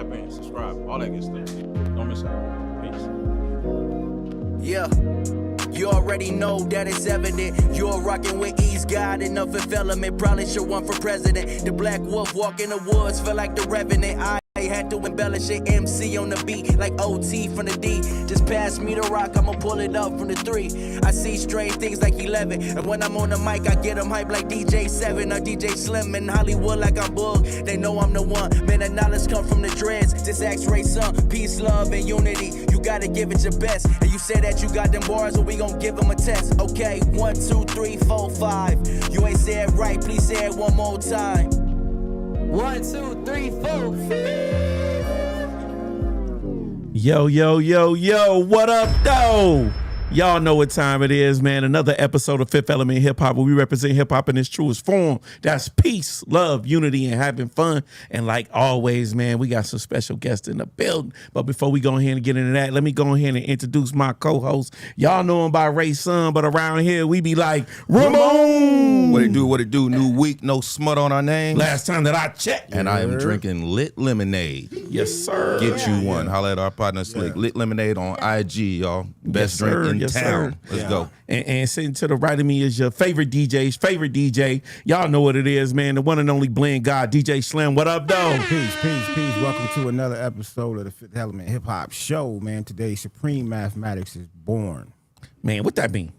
tap in, subscribe, all that good stuff. Don't miss out. Peace. Yeah. You already know that it's evident. You're rocking with East God and the Fifth Element. Probably should run for president. The Black Wolf walk in the woods, feel like the Revenant. I had to embellish it, MC on the beat, like OT from the D. Just pass me the rock, I'ma pull it up from the 3. I see strange things like 11, and when I'm on the mic, I get them hype like DJ 7 or DJ Slim in Hollywood like I'm Boog. They know I'm the one, man, that knowledge come from the dreads. Just X-ray son, peace, love, and unity. You gotta give it your best, and you say that you got them bars, or we gon' give them a test. Okay, 1, 2, 3, 4, 5. You ain't say it right, please say it one more time. 1, 2, 3, 4. Yo, what up, though? Y'all know what time it is, man. Another episode of Fifth Element Hip Hop, where we represent hip hop in its truest form. That's peace, love, unity, and having fun. And like always, man, we got some special guests in the building. But before we go ahead and get into that, let me go ahead and introduce my co-host. Y'all know him by Ray Son, but around here we be like, Ramon. What it do? New week, no smut on our name. Last time that I checked. And I am drinking lit lemonade. Yes, sir. Get you one. Holla at our partner Slick. Lit lemonade on IG, y'all. Best drink in town. Let's go. And sitting to the right of me is your favorite DJ's favorite DJ. Y'all know what it is, man. The one and only blend god, DJ Slim. What up, though? Peace. Welcome to another episode of the Fifth Element Hip Hop Show, man. Today, Supreme Mathematics is born. Man, what that mean?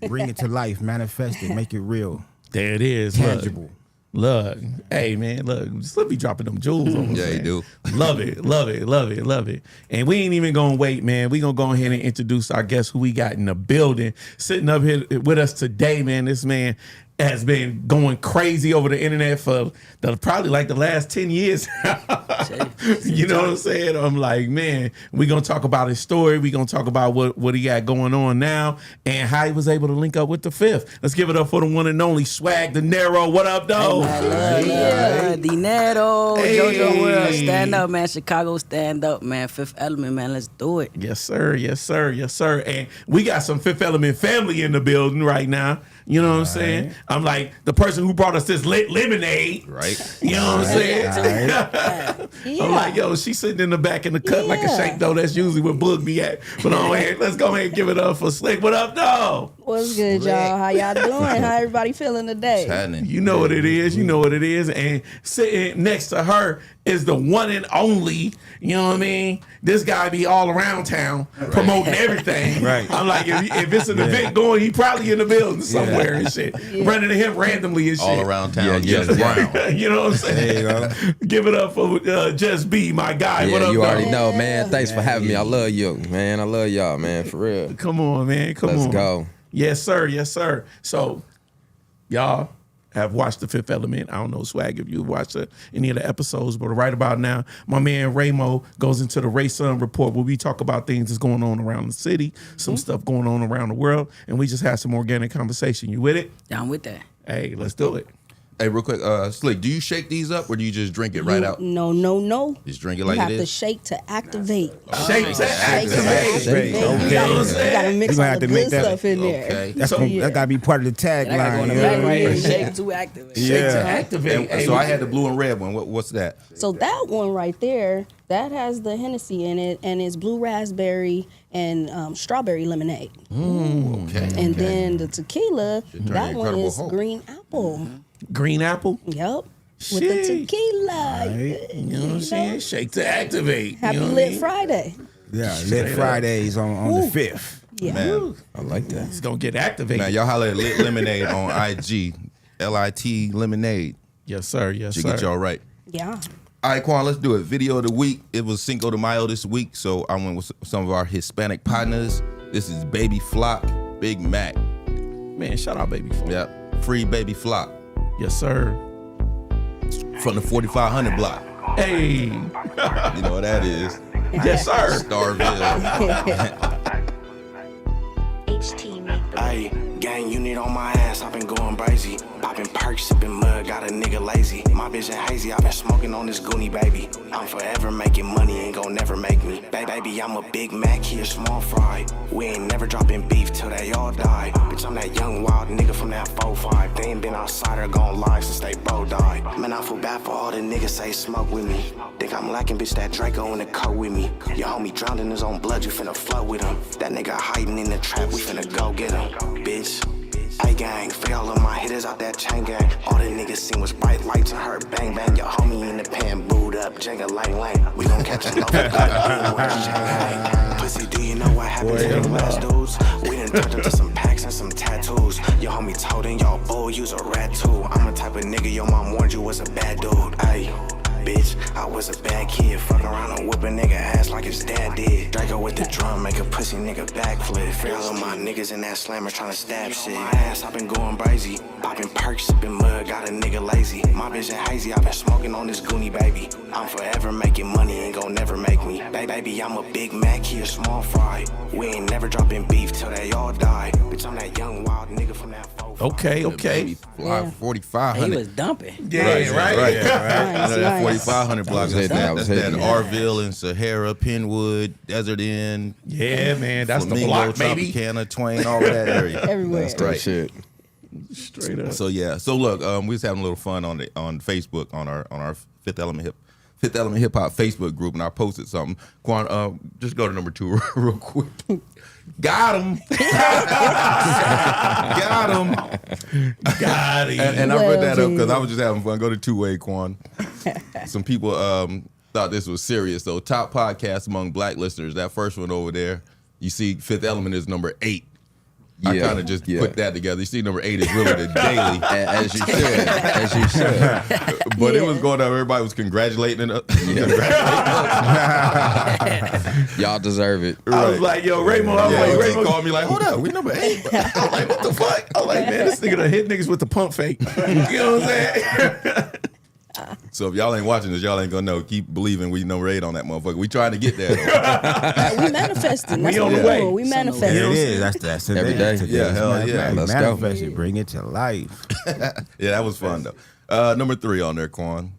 Bring it to life, manifest it, make it real. There it is. Tangible. Look, hey man, look, just let me dropping them jewels on us. Yeah, you do. Love it. And we ain't even gonna wait, man. We gonna go ahead and introduce our guest who we got in the building. Sitting up here with us today, man. This man has been going crazy over the internet for probably like the last 10 years. You know what I'm saying? I'm like, man, we gonna talk about his story. We gonna talk about what he got going on now and how he was able to link up with the Fifth. Let's give it up for the one and only Swagg, Dinero. What up, though? Yeah, Dinero, Hey. JoJo World, stand up, man. Chicago, stand up, man. Fifth Element, man. Let's do it. Yes, sir. And we got some Fifth Element family in the building right now. You know what I'm saying? I'm like, the person who brought us this lit lemonade. Right. You know what I'm saying? Yeah. I'm like, yo, she's sitting in the back in the cut like a shake, though. That's usually where Boog be at. But let's go ahead and give it up for Slick. What up, though? What's good, y'all? How y'all doing? How everybody feeling today? You know what it is. And sitting next to her is the one and only, you know what I mean? This guy be all around town promoting everything. Right. I'm like, if it's an event going, he probably in the building somewhere and shit. Running to him randomly and shit. All around town. Just Brown. You know what I'm saying? There you go. Give it up for Just B, my guy. Yeah, what up, you already though? know, man. Thanks for having me. I love you, man. I love y'all, man, for real. Come on, man. Let's go. Yes, sir. So, y'all have watched The Fifth Element. I don't know, Swagg, if you watched any of the episodes, but right about now, my man Raymo goes into the Ray Sun Report, where we talk about things that's going on around the city, some stuff going on around the world, and we just have some organic conversation. You with it? Down with that. Hey, let's do it. Hey, real quick, Slick, do you shake these up or do you just drink it right out? No. Just drink it You like have it to is? shake to activate. Shake to activate. You Okay. gotta mix You all have the to make good that- stuff in there. Okay. That gotta be part of the I gotta go tagline. in the you back know? right here. Shake to activate. Shake to Yeah. activate. And so I had the blue and red one. What's that? So that one right there, that has the Hennessy in it, and it's blue raspberry and strawberry lemonade. Okay. And then the tequila, Should turn that your one Incredible is Hulk. green apple. Green apple. Yep. With the Shit. tequila. You know what I'm saying? Shake to activate. Happy you know what I Lit mean? Friday. Yeah, Lit Fridays on the 5th. Yeah. Man, I like that. It's gonna get activated. man, y'all holler at Lit Lemonade on IG. LIT Lemonade. Yes, sir. Should get y'all right. Yeah. All right, Quan, let's do it. Video of the week. It was Cinco de Mayo this week, so I went with some of our Hispanic partners. This is Baby Flock, Big Mac. Man, shout out, baby. Yep. Free Baby Flock Yes, sir. from the 4500 block. Hey. You know what that is. Yes, sir. Starville. Aye, gang unity. it on my ass, I've been going crazy. Popping perks, sipping mud, got a nigga lazy. My bitch ain't hazy, I've been smoking on this Goonie, baby. I'm forever making money, ain't gon' never make me. Baby, I'm a Big Mac, he a small fry. We ain't never dropping beef till they all die. Bitch, I'm that young wild nigga from that 4-5. They ain't been outside or gon' lie since they bro died. Man, I feel bad for all the niggas say smoke with me. Think I'm lacking, bitch, that Draco in the coat with me. Your homie drowned in his own blood, you finna float with him. That nigga hiding in the trap, we finna go get him. Bitch, A-gang, free all of my hitters out that chain gang. All the niggas seen was bright lights and heard bang bang. Your homie in the pan, booed up, Jenga lang lang. We gon' catch a loaf of good, pussy, do you know what happened to the last dudes? We done turned up to some packs and some tattoos. Your homie told in y'all bull, use a rat too. I'm the type of nigga your mom warned you was a bad dude. Ayy, bitch, I was a bad kid. Fuck around and whip a nigga ass like his dad did. Draco with the drum, make a pussy nigga backflip. Free all of my niggas in that slammer tryna stab shit. My ass, I've been going crazy. Popping perks, sipping mud, got a nigga lazy. My bitch ain't hazy, I've been smoking on this Goonie, baby. I'm forever making money, ain't gon' never make me. Baby, I'm a Big Mac, he a small fry. We ain't never dropping beef till they all die. Bitch, I'm that young wild nigga from that 4-5. Okay. Baby Fly, He 4,500. was dumping. Yeah, right. Nice, That nice. 4,500 block. That's That was hitting. Arville and Sahara, Penwood, Desert Inn. Yeah, man. That's the Flamingo, block, baby. Tropicana, Twain, all of that area. Everywhere. That's that shit. Straight up. So yeah. So look, we was having a little fun on Facebook on our Fifth Element Hip Hop Facebook group, and I posted something. Quan, just go to number 2 real quick. Got him. Got him. Got it. And I put that up because Well, I was just having fun. Go to two-way, Quan. Some people thought this was serious, though. Top podcast among black listeners. That first one over there, you see Fifth Element is number 8. I Yeah, kind of just yeah. put that together. You see, number 8 is really the daily. As you should. As you should. But it was going up. Everybody was congratulating us. Y'all deserve it. I was like, yo, Raymond. I was Yeah, like, he Raymond. called me like, hold up, we number 8. I was like, what the fuck? I was like, man, this nigga done hit niggas with the pump fake. You know what I'm saying? So if y'all ain't watching this, y'all ain't gonna know. Keep believing we number 8 on that motherfucker. We trying to get there. We manifesting. That's We on what the we're way. doing. We Yeah, manifesting. it is. That's Every day. Yeah, hell yeah. Let's go. Manifest it, bring it to life. Yeah, that was fun though. Number 3 on there, Quan.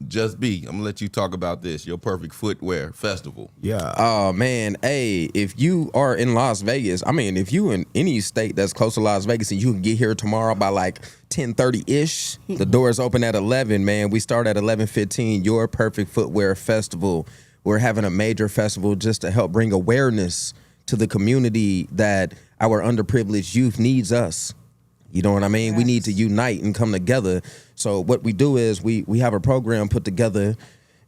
Just Be. I'm gonna let you talk about this. Your Perfect Footwear Festival. Yeah. Oh man, hey, if you are in Las Vegas, I mean, if you in any state that's close to Las Vegas and you can get here tomorrow by like 10:30-ish, the doors open at 11, man. We start at 11:15. Your Perfect Footwear Festival. We're having a major festival just to help bring awareness to the community that our underprivileged youth needs us. You know what I mean? Yes. We need to unite and come together. So what we do is we have a program put together,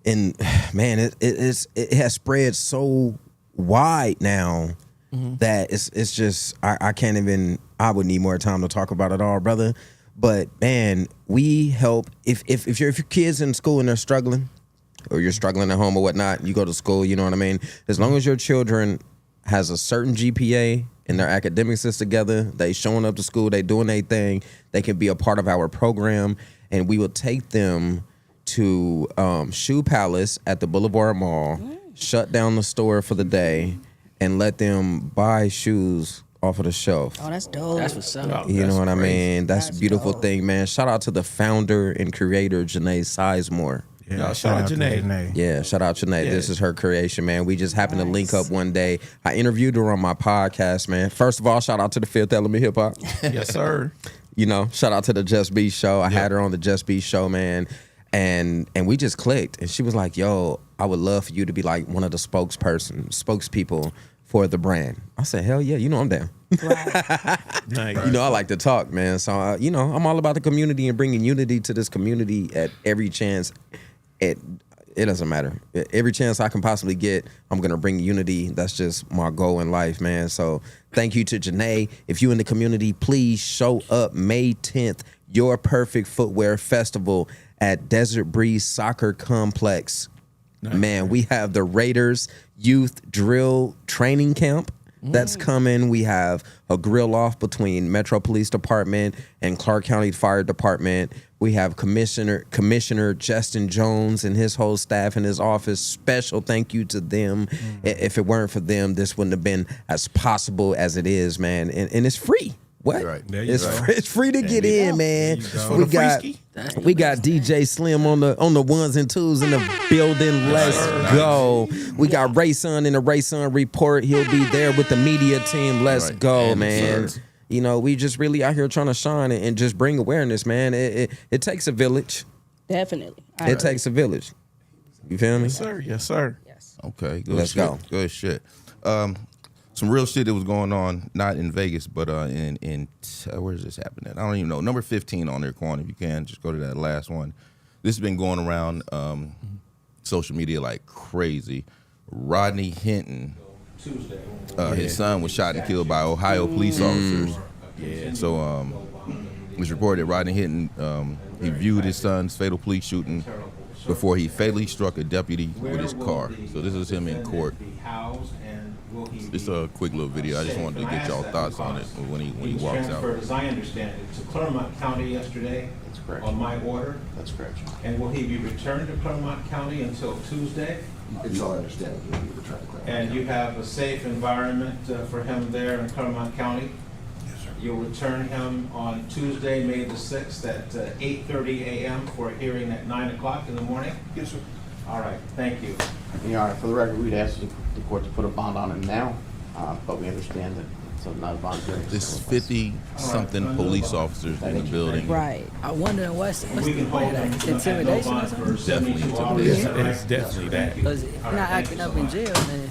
and man, it has spread so wide now that it's just I can't even. I would need more time to talk about it all, brother. But man, we help if your kids in school and they're struggling, or you're struggling at home or whatnot, you go to school. You know what I mean? As long as your children has a certain GPA and their academics is together, they showing up to school, they doing their thing, they can be a part of our program, and we will take them to Shoe Palace at the Boulevard Mall, shut down the store for the day, and let them buy shoes off of the shelf. Oh, that's dope. That's what's up. You know what I mean? That's a That's beautiful dope. thing, man. Shout out to the founder and creator, Janae Sizemore. Yeah, shout out to Janae. Yeah, shout out Janae. Yeah. This is her creation, man. We just happened to link up one day. I interviewed her on my podcast, man. First of all, shout out to the Fifth Element Hip Hop. Yes, sir. You know, shout out to the Just Be show. I had her on the Just Be show, man. And we just clicked. And she was like, yo, I would love for you to be like one of the spokespeople for the brand. I said, hell yeah, you know I'm down. Nice. You know, I like to talk, man. So, you know, I'm all about the community and bringing unity to this community at every chance. It doesn't matter. Every chance I can possibly get, I'm going to bring unity. That's just my goal in life, man. So thank you to Janae. If you in the community, please show up May 10th, Your Perfect Footwear Festival at Desert Breeze Soccer Complex. Nice. Man, we have the Raiders Youth Drill Training Camp that's coming. We have a grill off between Metro Police Department and Clark County Fire Department. We have Commissioner Justin Jones and his whole staff in his office. Special thank you to them. If it weren't for them, this wouldn't have been as possible as it is, man. And it's free. What? Right. There you It's go. it's free to get in, man. go. We got DJ Slim on the ones and twos in the building. Let's go. We got Ray Sun in the Ray Sun report. He'll be there with the media team. Let's Right. go, And man. sir. You know, we just really out here trying to shine and just bring awareness, man. It takes a village. Definitely. It takes a village. You feel me? Yes, sir. Yes, sir. Yes. Okay, good Let's shit. go. Good shit. Some real shit that was going on, not in Vegas, but in where is this happening? I don't even know. Number 15 on there, Quan, if you can, just go to that last one. This has been going around social media like crazy. Rodney Hinton, his son was shot and killed by Ohio police officers. Yeah. So it was reported that Rodney Hinton, he viewed his son's fatal police shooting before he fatally struck a deputy with his car. So this is him in court. It's a quick little video. I just wanted to get y'all thoughts on it when he walks out. As I understand it, to Claremont County yesterday. That's correct. On my order. That's correct. And will he be returned to Claremont County until Tuesday? It's all understanding. He'll be returned to Claremont. And you have a safe environment for him there in Claremont County? Yes, sir. You'll return him on Tuesday, May the 6th at 8:30 a.m. for a hearing at 9 o'clock in the morning? Yes, sir. All right, thank you. Your Honor, for the record, we'd ask the court to put a bond on him now, but we understand that it's not a bond hearing. There's 50-something police officers in the building. Right. I wonder what's We the can point hold of him that? Intimidation or something? Definitely 72 hours. intimidation. It's definitely that. Because if you're not acting up in jail, man.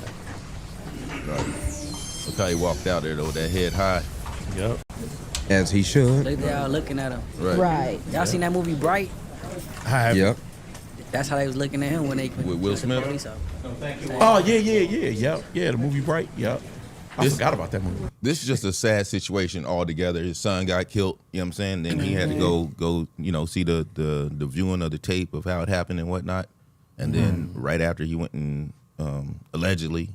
Look how he walked out there though, with that head high. Yep. As he should. They all looking at him. Right. Y'all seen that movie Bright? Yep. That's how they was looking at him when they With Will Smith? Oh yeah. Yep. Yeah, the movie Bright. Yep. I forgot about that movie. This is just a sad situation altogether. His son got killed, you know what I'm saying? Then he had to go, see the viewing of the tape of how it happened and whatnot. And then right after he went and allegedly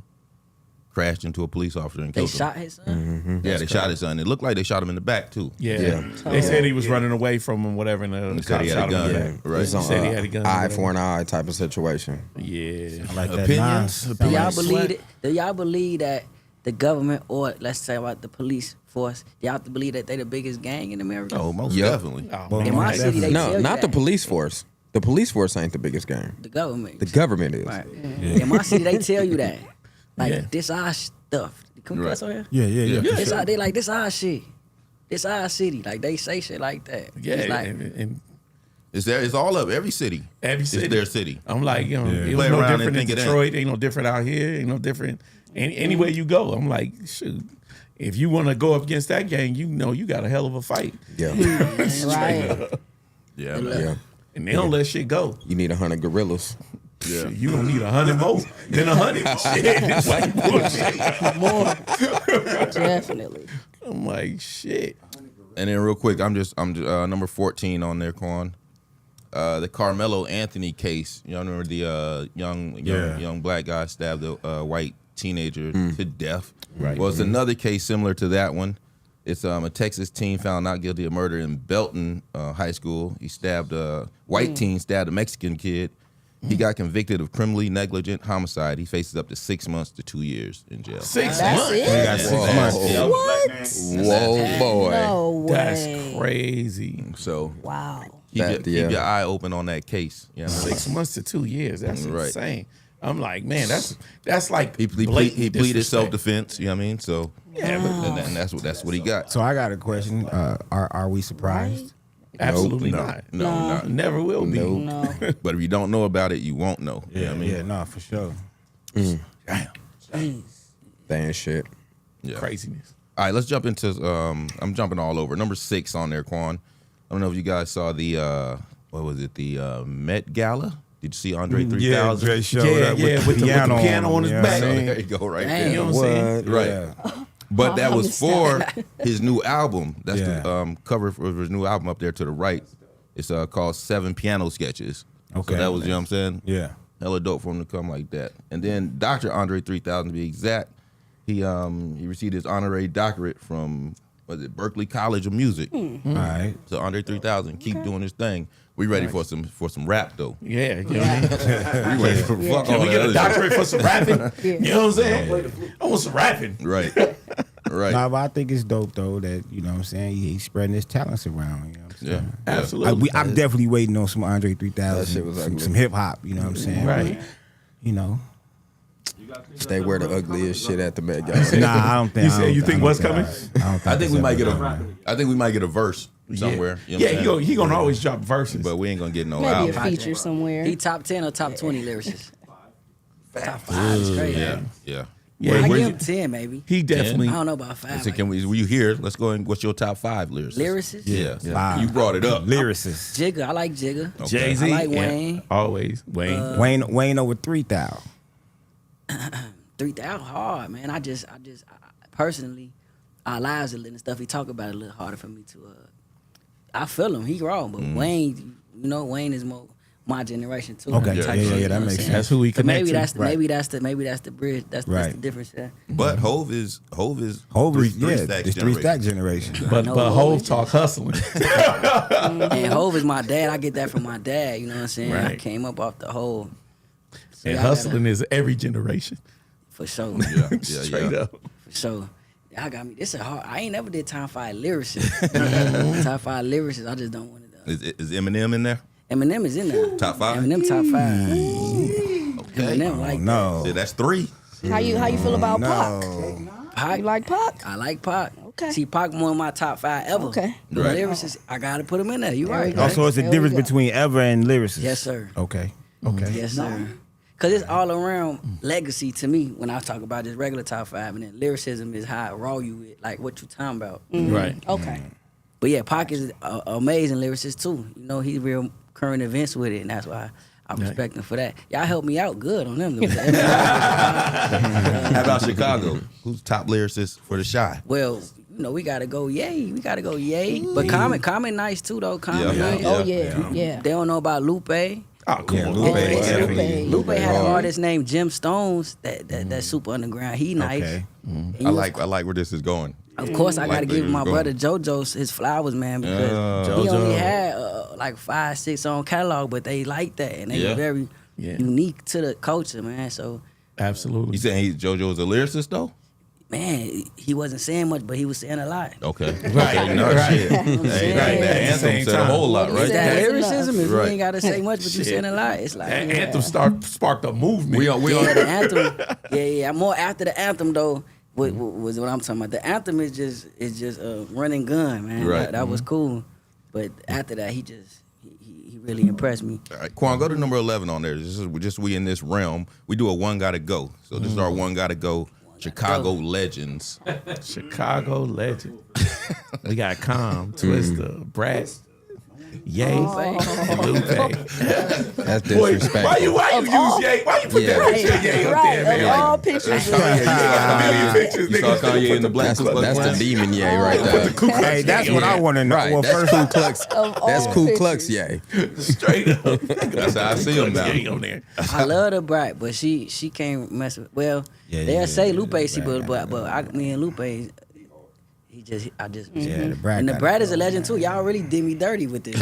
crashed into a police officer and They killed him. shot his son? Yeah, they shot his son. It looked like they shot him in the back too. Yeah. They said he was running away from him, whatever, and the said cop he had shot a him in the gun. back. Right. It's on, Said he had a gun. eye for an eye type of situation. Yeah. I like that Opinions? nine. Do y'all Sound like believe Swagg. it? Do y'all believe that the government, or let's say about the police force, y'all have to believe that they the biggest gang in America? Oh, most Yep. definitely. Oh, In my city, they No, tell you not the that. police force. The police force ain't the biggest game. The government. The government is. Right. In my city, they tell you that. Like, Yeah. this our stuff. Can we Right. cuss on here? Yeah. This our, they like, this our shit. This our city. Like, they say shit like that. Yeah, It's like, and It's all of every city. every city. It's their city. I'm like, it Play was no around and different in think it ain't. Detroit. Ain't no different out here. Ain't no different anywhere you go. I'm like, shoot. If you want to go up against that gang, you know you got a hell of a fight. Yeah. Right. Yeah, Yeah. And they don't let shit go. You need 100 gorillas. Yeah. You don't need 100 more than 100. Shit. It's like bullshit. More. Definitely. I'm like, shit. And then real quick, I'm just number 14 on there, Quan. The Carmelo Anthony case. You know, remember the young black guy stabbed a white teenager to death. Right. Well, it's another case similar to that one. It's a Texas teen found not guilty of murder in Belton High School. He stabbed a white teen, stabbed a Mexican kid. He got convicted of criminally negligent homicide. He faces up to 6 months to 2 years in jail. 6 That's months. it? They got 6 months. What? Whoa, boy. No way. That's crazy. So Wow. keep your eye open on that case. You know? 6 months to 2 years. That's Right. insane. I'm like, man, that's like He blatant pleaded disrespect. self-defense. You know what I mean? So Yeah, but and that's what he got. So I got a question. Are we surprised? absolutely No, not. no. Never will be. No. But if you don't know about it, you won't know. You know what I mean? Yeah, no, for sure. Damn. Dang shit. Yeah. Craziness. All right, let's jump into. I'm jumping all over. Number 6 on there, Quan. I don't know if you guys saw the what was it? The Met Gala. Did you see Andre 3000? Yeah, Dre showed Yeah, up yeah, with the piano on his him, back. you know what I So mean? there you go, right Damn. there. You know what I'm saying? Right. Yeah. But that I was missed for that. his new album. That's Yeah. the cover for his new album up there to the right. It's called 7 Piano Sketches. Okay. So that was, you know what I'm saying? Yeah. Hella dope for him to come like that. And then Dr. Andre 3000, to be exact, he received his honorary doctorate from, Berkeley College of Music. All right. So Andre 3000, keep doing his thing. We ready for some rap though. Yeah, you know what I mean? We ready for fuck Can all we that get a other shit. doctorate for some rapping? You know what I'm saying? I want some rapping. Right. Right. Nah, but I think it's dope though that you know what I'm saying he's spreading his talents around. You know what I'm Yeah. saying? Absolutely. I'm definitely waiting on some Andre That shit 3000, was ugly. some hip hop. You know what I'm saying? Right. But, you know. They wear the ugliest shit at the Met Gala. Nah, I don't think. You said you think what's coming? I think we might get a verse somewhere. You know what I'm saying? he gonna always drop verses. But we ain't gonna get no Maybe a album. feature somewhere. He top 10 or top 20 lyricists? Top 5 is crazy. Yeah, yeah. Yeah, I where give you- him 10 maybe. he definitely. I don't know about 5. So can we? Were you here? Let's go. And what's your top 5 lyricists? Lyricists? Yeah, Five. You brought it up. Lyricist. Jigga, I like Jigga. Jay Z, I like Wayne. always Wayne. Wayne over 3,000. 3,000 hard, man. I personally, our lives and stuff he talk about it a little harder for me to. I feel him. He wrong, but Wayne, you know, Wayne is more my generation too. Okay, Type yeah, shit, you that know what makes I'm sense. saying? That's who he So maybe connect to. that's the maybe that's the bridge. That's the difference there. But Hove is Hove three is yeah, stacks it's 3 stack generation. generation. But No, Hove Wayne. talk hustling. And Hove is my dad. I get that from my dad. You know what I'm saying? I Right. came up off the whole. So And y'all hustling is every generation. for sure. Yeah, yeah, Straight yeah. For up. sure. Y'all got me. This is hard. I ain't never did top 5 lyricists. Top 5 lyricists. I just don't want to. Is Eminem in there? Eminem is in there. Top 5? Eminem top 5. Okay. Eminem like No. Yeah, that's 3. How you feel about Pac? No. Pac. You like Pac? I like Pac. Okay. See, Pac one of my top 5 ever. Okay. The Right. lyricists, I gotta put him in there. You There we right. go. Also, it's a There we difference go. between ever and lyricist. Yes, sir. Okay. Okay. Yes, sir. Cause it's all around legacy to me when I talk about just regular top 5, and then lyricism is how raw you with, like what you talking about. Right. Okay. But yeah, Pac is an amazing lyricist too. You know, he's real current events with it, and that's why I respect him for that. Y'all helped me out good on them. How about Chicago? Who's top lyricist for the Shy? Well, you know, we gotta go yay. We gotta go yay. But Common nice too though. Common Yeah. nice. Oh yeah. They don't know about Lupe. Oh, come Yeah, on. Lupe, Lupe, definitely. Lupe had an artist named Jim Stones that's super underground. He nice. Okay. And I like where this is going. Of course, I Like gotta where give you my was brother JoJo his flowers, man, because he JoJo. only had like 5, 6 song catalog, but they like that and they Yeah. were very Yeah. unique to the culture, man. So, Absolutely. You saying JoJo's a lyricist though? man, he wasn't saying much, but he was saying a lot. Okay. Right, Okay, no right. shit. Hey, Right. that At the anthem same said a time. whole lot, Is right? that That's lyricism? If Right. you ain't gotta say much, but you Shit. saying a lot, it's like That yeah. anthem sparked a movement. We on Yeah, the anthem. Yeah. More after the anthem though. Was what I'm talking about. The anthem is just a running gun, man. Right. That was cool, but after that, he really impressed me. All right, Quan, go to number 11 on there. This is just we in this realm. We do a one gotta go. So this is our one gotta go. Chicago legends. Chicago legend. We got Calm, Twister, Brat, Ye, and Lupe. That's Boy, disrespectful. why you use Ye? Why you put Yeah. that picture of Ye up Right. there, man? Of all pictures. You saw Kanye in the black That's Ku Klux the Klan? demon yay right there. Hey, that's what I want to know. Right, Well, that's first, Ku Klux. Of all That's Ku Klux pictures. yay. Straight up. That's how I see him now. Ye on there. I love the Brat, but she can't mess with. Well, Yeah, they'll yeah, say yeah, Lupe, the see, Brat but me and Lupe, I just. yeah, the Brat And the gotta Brat go, is a legend too. man. Y'all really did me dirty with this.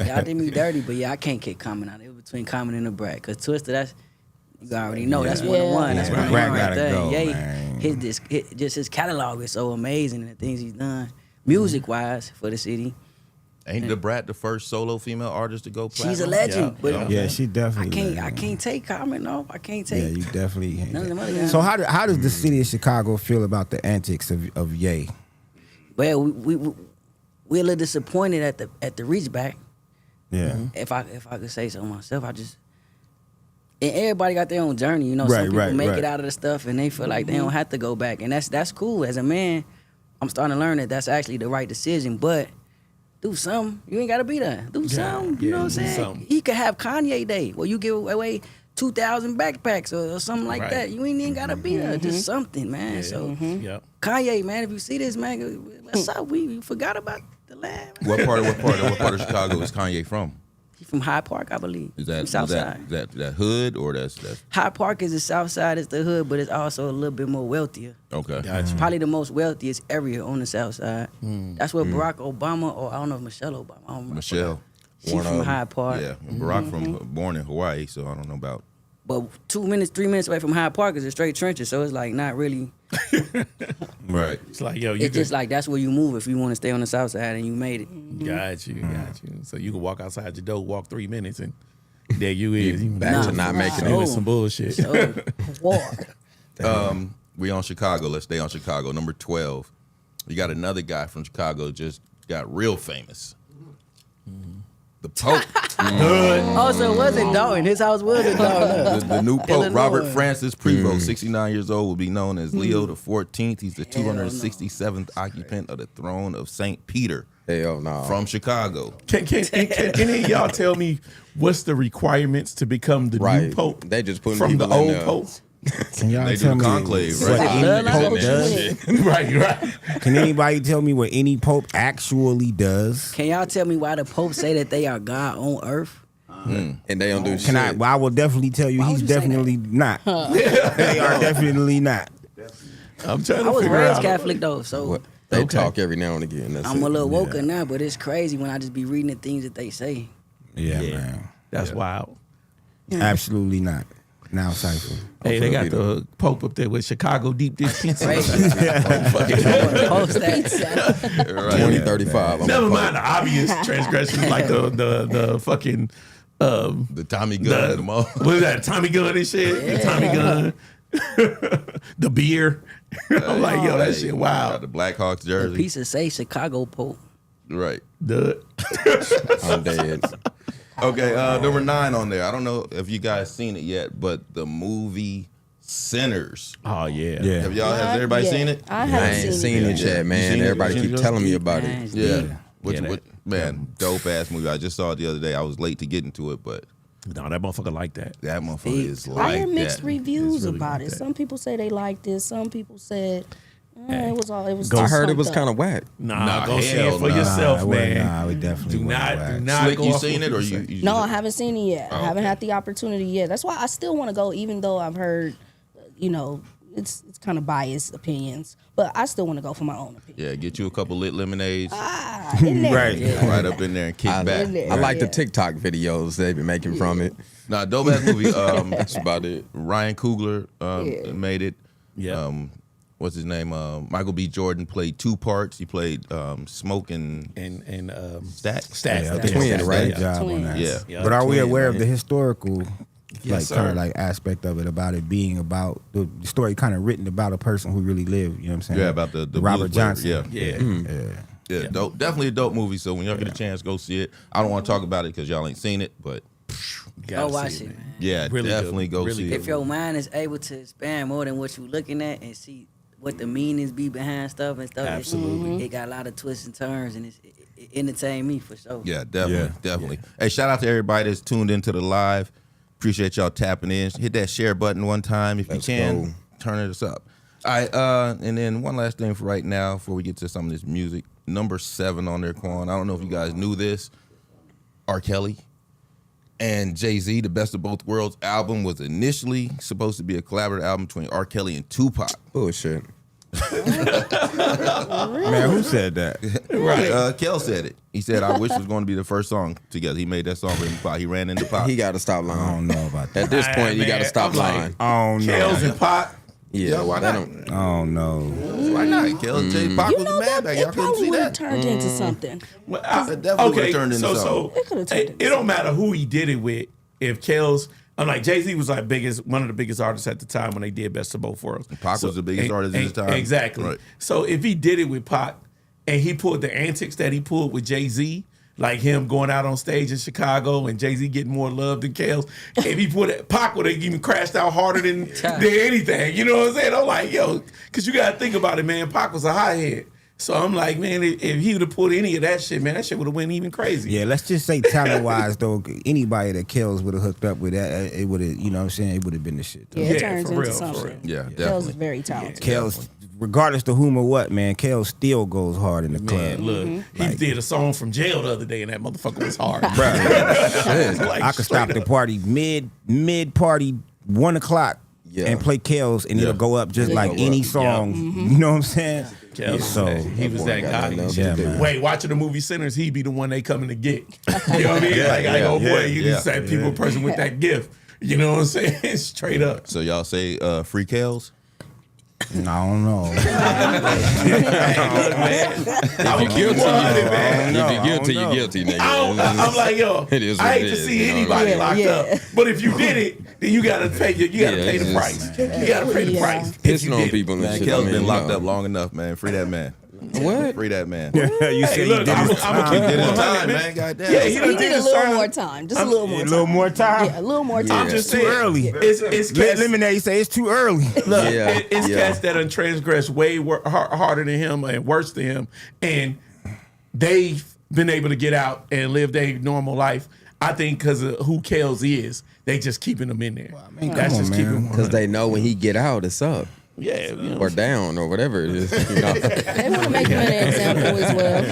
Y'all did me dirty, but yeah, I can't kick Common out. It was between Common and the Brat, cause Twister, that's you already know that's one of one. That's Yeah, one of Brat one right gotta there. go, Yeah, man. his catalog is so amazing and the things he's done, music wise for the city. Ain't the Brat the first solo female artist to go platinum? She's a legend, but Yeah, she definitely. I can't take Common off. I can't Yeah, take. you definitely. None of them other guys. So how does the city of Chicago feel about the antics of Ye? Well, we're a little disappointed at the reach back. Yeah. If I could say so myself, and everybody got their own journey, you know. Right, Some people right, make right. it out of the stuff and they feel like they don't have to go back, and that's cool. As a man, I'm starting to learn that that's actually the right decision. But do something. You ain't gotta be there. Do something. You know what I'm do saying? something. He could have Kanye Day where you give away 2,000 backpacks or something like Right. that. You ain't even gotta be there. Just something, man. So Yep. Kanye, man, if you see this, man, what's up? We forgot about the land. What part of Chicago is Kanye from? He from Hyde Park, I believe. Is that From South Side. that hood or that's Hyde Park is the South Side, it's the hood, but it's also a little bit more wealthier. okay? It's probably the most wealthiest area on the South Side. That's where Barack Obama, or I don't know if Michelle Obama. I don't remember. Michelle. She from Hyde Park. Yeah, Barack from born in Hawaii, so I don't know about But 2 minutes, 3 minutes away from Hyde Park is a straight trenches, so it's like not really. Right. It's like, yo, It's just like that's where you move if you want to stay on the south side and you made it. got you. So you can walk outside your door, walk 3 minutes, and there you is. You back to not making it. doing some bullshit. So, War. We on Chicago. Let's stay on Chicago. Number 12. You got another guy from Chicago just got real famous. The Pope. oh, so it wasn't Dalton. His house was in Dalton. The new Pope, Illinois. Robert Francis Prevost, 69 years old, will be known as Leo the 14th. He's the 267th occupant of the throne of St. Peter Hell no. from Chicago. Can any of y'all tell me what's the requirements to become the new Pope? They just putting from the people in old there. Pope. Can y'all They tell do me conclave, what right? any Bloodline pope does? right. Can anybody tell me what any pope actually does? Can y'all tell me why the Pope say that they are God on earth? And they don't do shit. Can I? Well, I will definitely tell you, Why he's would you say definitely not. They are definitely not. I'm trying I to was figure raised out. Catholic though, so What? They talk every now and again. That's I'm it. a little woker now. But it's crazy when I just be reading the things that they say. Yeah, man. That's wild. Absolutely not. Now, Cypher. Hey, they got the Pope up there with Chicago deep dish pizza. Post that. 2035. I'm Never a mind the obvious transgressions like the fucking The Tommy gun and them all. what is that, Tommy gun and shit? The Tommy gun. The beer. I'm like, yo, that shit Got wild. the Blackhawks The jersey. piece of say Chicago Pope. Right. I'm dead. Okay, number 9 on there. I don't know if you guys seen it yet, but the movie Sinners. Oh yeah. Yeah. Have y'all? Has everybody seen it? I I haven't ain't seen seen it. it yet, man. seen it? Everybody You seen keep it? telling me about Man, it. Yeah. deep. Man, dope ass movie. I just saw it the other day. I was late to get into it, but No, that motherfucker like that. that motherfucker is I like heard mixed that. reviews really about like it. that. Some people say they liked it. Some people said it was all. It was. I just heard it was something. kind of whack. Nah, go see hell it for nah. yourself, Nah, it man. Nah, it definitely Do wasn't not, whack. do not Slick, go you off seen what it or people you? say. you No, I just- haven't seen it yet. I haven't okay. had the opportunity yet. That's why I still want to go, even though I've heard, it's kind of biased opinions. But I still want to go for my own opinion. Yeah, get you a couple lit lemonades. In there. Right. Right up in there and kick back. there. I like the Yeah. TikTok videos they've been making from it. Nah, dope ass movie. That's about it. Ryan Coogler Yeah. made it. Yeah. What's his name? Michael B. Jordan played 2 parts. He played Smoke and and Stack. Stats. Yeah, I Yeah, think Twin, that's a right? great job on that. Yeah. Yeah, But are we twin, aware of man. the historical, Yes, kind sir. of like aspect of it, about it being about the story kind of written about a person who really lived? You know what I'm saying? Yeah, about the Robert blues player. Johnson. Yeah. Yeah, dope. Definitely a dope movie. So when y'all get a chance, go see it. I don't want to talk about it because y'all ain't seen it, but Gotta Go watch see it, man. yeah, Really definitely good. go Really see good. it. If your mind is able to expand more than what you're looking at and see what the meanings be behind stuff and stuff, Absolutely. it got a lot of twists and turns, and it entertained me for sure. Yeah, definitely. Hey, shout out to everybody that's tuned into the live. Appreciate y'all tapping in. Hit that share button one time if Let's you can. go. Turn us up. All right, and then one last thing for right now before we get to some of this music. Number 7 on there, Quan. I don't know if you guys knew this. R. Kelly and Jay-Z, The Best of Both Worlds album was initially supposed to be a collaborative album between R. Kelly and Tupac. Bullshit. Man, who said that? Right. Kel said it. He said, I wish it was going to be the first song together. He made that song with Pac. He ran into Pac. He got to stop I lying. don't know about that. At this point, you Man, got to stop I'm like, lying. I don't know. Kels and Pot. Yeah, why that not? don't- I don't know. Why not? Kel and Jay Pac You was know a man what? back. It Y'all couldn't probably see would have that. turned into something. Well, It definitely would've turned into something. It could've turned into it don't matter who he did it with. If Kels, I'm like Jay-Z was like one of the biggest artists at the time when they did Best of Both Worlds. Pac was the biggest artist at his time. Exactly. Right. So if he did it with Pac and he pulled the antics that he pulled with Jay-Z, like him going out on stage in Chicago and Jay-Z getting more love than Kels, if he put it, Pac would have even crashed out harder than anything. You know what I'm saying? I'm like, yo, because you got to think about it, man. Pac was a hothead. So I'm like, man, if he would have pulled any of that shit, man, that shit would have went even crazy. Yeah, let's just say talent-wise, though, anybody that Kells would have hooked up with that, it would have, you know what I'm saying, it would have been the shit. Though. Yeah, it Yeah, turns for into real, for something. real. Yeah, Kells definitely. is very talented. Kells, regardless to whom or what, man, Kells still goes hard in the club. Man, look, he did a song from jail the other day, and that motherfucker was hard. Bruh, I could stop the party mid party 1 o'clock Yeah. and play Kells, and it'll go up just like go any up. song. Mm-hmm. You know what I'm saying? Kells, So he was boy that got guy. nothing else to Yeah, do. man. Wait, watching the movie Sinners, he be the one they coming to get. You know what I mean? Like, oh boy, you just that people person with that gift. You know what I'm saying? Straight up. So y'all say free Kels? No, I don't know. If you're guilty, if you're guilty, you're guilty, nigga. I'm like, yo, It is I what hate it to is, see you know? anybody Yeah, locked yeah. up. But if you did it, then you gotta pay. You gotta pay the it's price. You gotta pay the Yeah. price. if you Pissing on did it. people and Man, shit. Kel's I mean, been locked you know. up long enough, man. Free that man. What? Free that man. You Hey, said look, he I'm did gonna keep it 100, time, man. man. Goddamn. Yeah, he We done need did a his little time. more time. Just a little more a time. little more time. Yeah, a little more Yeah. time. I'm just Too saying, early. It's cats, Lemonade say it's too early. look, Yeah, it's yeah. cats that done transgressed way harder than him and worse than him, and they've been able to get out and live their normal life. I think because of who Kels is, they just keeping him in there. mean, That's come just on, keeping man. him Because they know when he get out, it's up yeah, you know. or down or whatever it is. You know? They want to make him an example as well.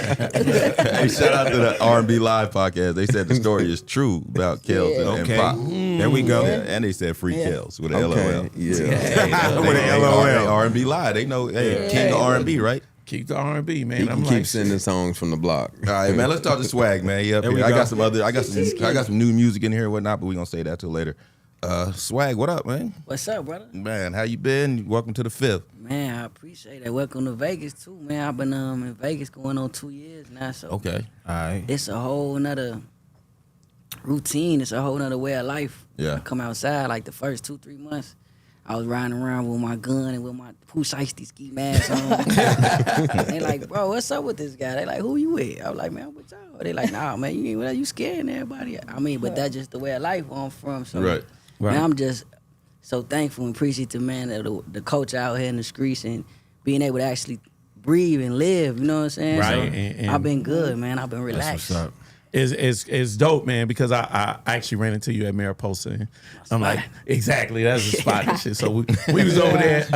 Hey, shout out to the R&B Live podcast. They said the story is true about Kels and Okay. Pop. There we go. Yeah, and they said free Kels with an LOL. Okay. Yeah. With an LOL. R&B Live. They know, hey, king of R&B, right? Keep the R&B, man. He I'm can like, keep sending songs from the block. All right, man. Let's talk to Swagg, man. Yeah, we I go. got some other. I got some new music in here and whatnot, but we gonna say that till later. Swagg, what up, man? What's up, brother? Man, how you been? Welcome to the fifth. Man, I appreciate that. Welcome to Vegas too, man. I've been in Vegas going on 2 years now, so Okay. All right. it's a whole nother routine. It's a whole nother way of life. Yeah. I come outside like the first 2-3 months. I was riding around with my gun and with my Pooh Shiesty ski mask on. They like, bro, what's up with this guy? They like, who you with? I was like, man, I'm with y'all. They like, nah, man, you ain't you scaring everybody. I mean, but that's just the way of life where I'm from. So Right. man, I'm just so thankful and appreciative, man, of the coach out here in the streets and being able to actually breathe and live. You know what I'm saying? Right, So and- I've been good, man. I've been relaxed. What's up? It's dope, man, because I actually ran into you at Mariposa. And I'm like, exactly, that's the spot and shit. So we was over there.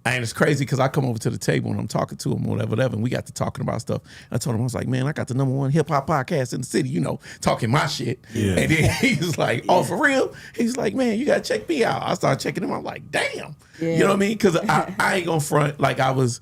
And it's crazy because I come over to the table and I'm talking to him, whatever, and we got to talking about stuff. I told him, I was like, man, I got the #1 hip hop podcast in the city, you know, talking my shit. Yeah. And then he was like, oh, for real? He's like, man, you got to check me out. I started checking him. I'm like, damn. You know what I mean? Because I ain't going to front like I was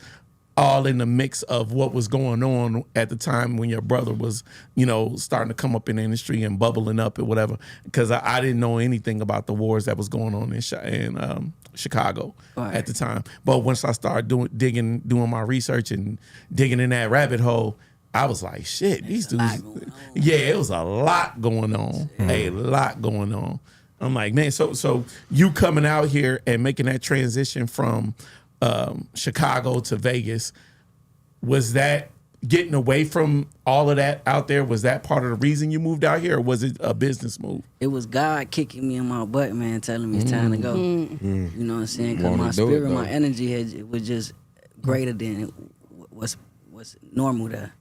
all in the mix of what was going on at the time when your brother was, you know, starting to come up in the industry and bubbling up or whatever. Because I didn't know anything about the wars that was going on in Chicago at the time. But once I started doing my research and digging in that rabbit hole, I was like, shit, these dudes. Yeah, it was a lot going on. A lot going on. I'm like, man, so you coming out here and making that transition from Chicago to Vegas, was that getting away from all of that out there? Was that part of the reason you moved out here, or was it a business move? It was God kicking me in my butt, man, telling me it's time to go. You know what I'm saying? Because Wanna my do it, spirit, though. my energy, it was just greater than what's normal there.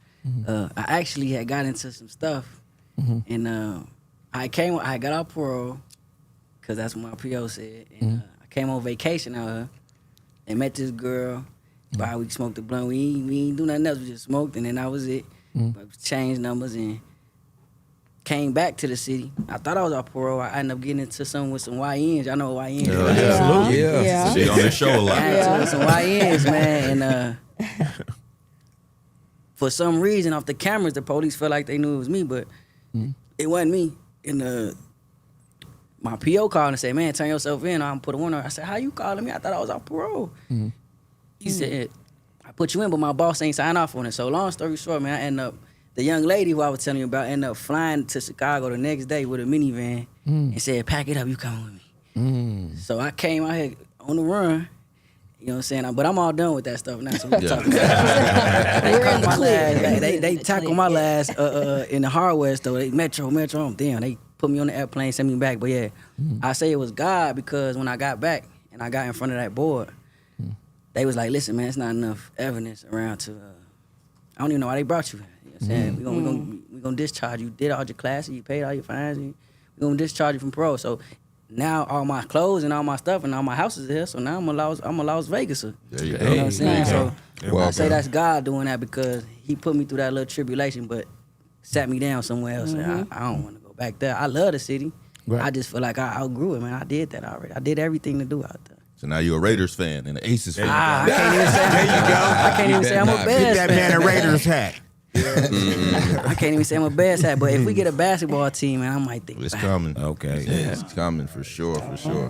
I actually had got into some stuff, and I got out parole, because that's what my PO said. And I came on vacation out here and met this girl. We smoked the blunt. We ain't do nothing else. We just smoked, and then that was it. But changed numbers and came back to the city. I thought I was off parole. I ended up getting into something with some YNs. Y'all know what YNs? Absolutely. Yeah. She on the show a lot. I got into some YNs, man. And for some reason, off the cameras, the police felt like they knew it was me, but it wasn't me. And my PO called and said, man, turn yourself in. I'm put a warrant on. I said, how you calling me? I thought I was off parole. He said, I put you in, but my boss ain't signed off on it. So long story short, man, I end up, the young lady who I was telling you about ended up flying to Chicago the next day with a minivan and said, pack it up, you coming with me. So I came out here on the run, you know what I'm saying? But I'm all done with that stuff now, so we can talk about it. They caught my last, they tackled my last in the hardware store. They Metro, damn, they put me on the airplane, sent me back. But yeah, I say it was God, because when I got back and I got in front of that board, they was like, listen, man, it's not enough evidence around to, I don't even know why they brought you here. You know what I'm saying? We gonna discharge you. Did all your classes, you paid all your fines, we gonna discharge you from parole. So now all my clothes and all my stuff and all my houses are here, so now I'm a Las Vegaser. There you You know what I'm saying? So Well, I say that's God doing that, because he put me through that little tribulation, but sat me down somewhere else. And I don't want to go back there. I love the city. Right. I just feel like I outgrew it, man. I did that already. I did everything to do out there. So now you're a Raiders fan and an Aces fan. I can't even say. I can't even say I'm a Nah, Bears Get that man a fan. Raiders hat. I can't even say I'm a bad side, but if we get a basketball team, man, I might think It's about it. coming. Okay. Yeah, it's coming for sure.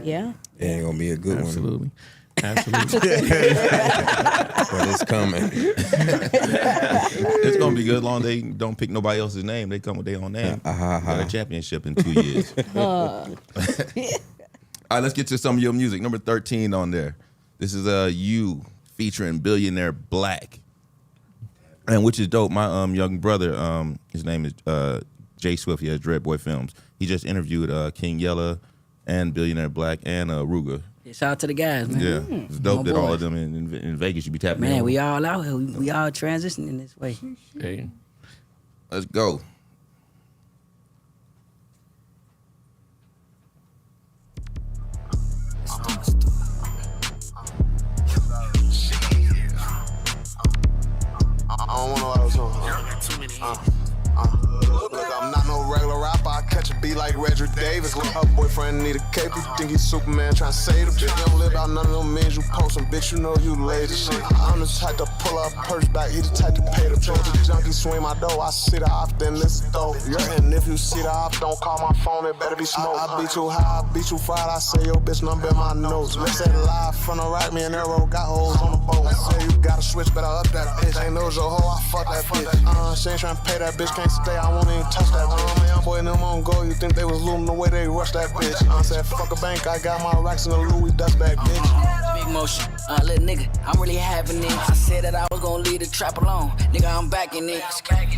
Yeah. It ain't gonna be a good Absolutely. one, but it's coming. It's gonna be good long they don't pick nobody else's name. They come with their own name. Got a championship in 2 years. All right, let's get to some of your music. Number 13 on there. This is You featuring Billionaire Black. And which is dope. My young brother, his name is Jay Swift. He has Dread Boy Films. He just interviewed King Yella and Billionaire Black and Ruger. Yeah, shout out to the guys, man. Yeah, it's dope My that all boys. of them in Vegas you be tapping in. Man, we all out here. We all transitioning this way. Hey. Let's go. I don't want no auto-tune. Look, I'm not no regular rapper. I catch a beat like Reggie Davis. Look, her boyfriend need a cape. You think he's Superman trying to save him. Bitch, you don't live out none of them means you postin'. Bitch, you know you lazy shit. I'm the type to pull up purse back. He the type to pay the bill. The junkie swing my dough. I see the op, then this is dope. And if you see the op, don't call my phone. It better be smoke. I beat you high, I beat you fried. I say, yo, bitch, number in my nose. Let's say live from the right. Me and Dinero got hoes on the boat. I say you gotta switch, better up that bitch. Ain't no your hoe, I fuck that bitch. She ain't tryna pay that bitch, can't stay. I won't even touch that bitch. My young boy and them on go. You think they was looting the way they rushed that bitch? I said, fuck a bank. I got my racks in the Louis dust bag, bitch. Big motion, little nigga, I'm really having it. I said that I was gonna leave the trap alone. Nigga, I'm back in it.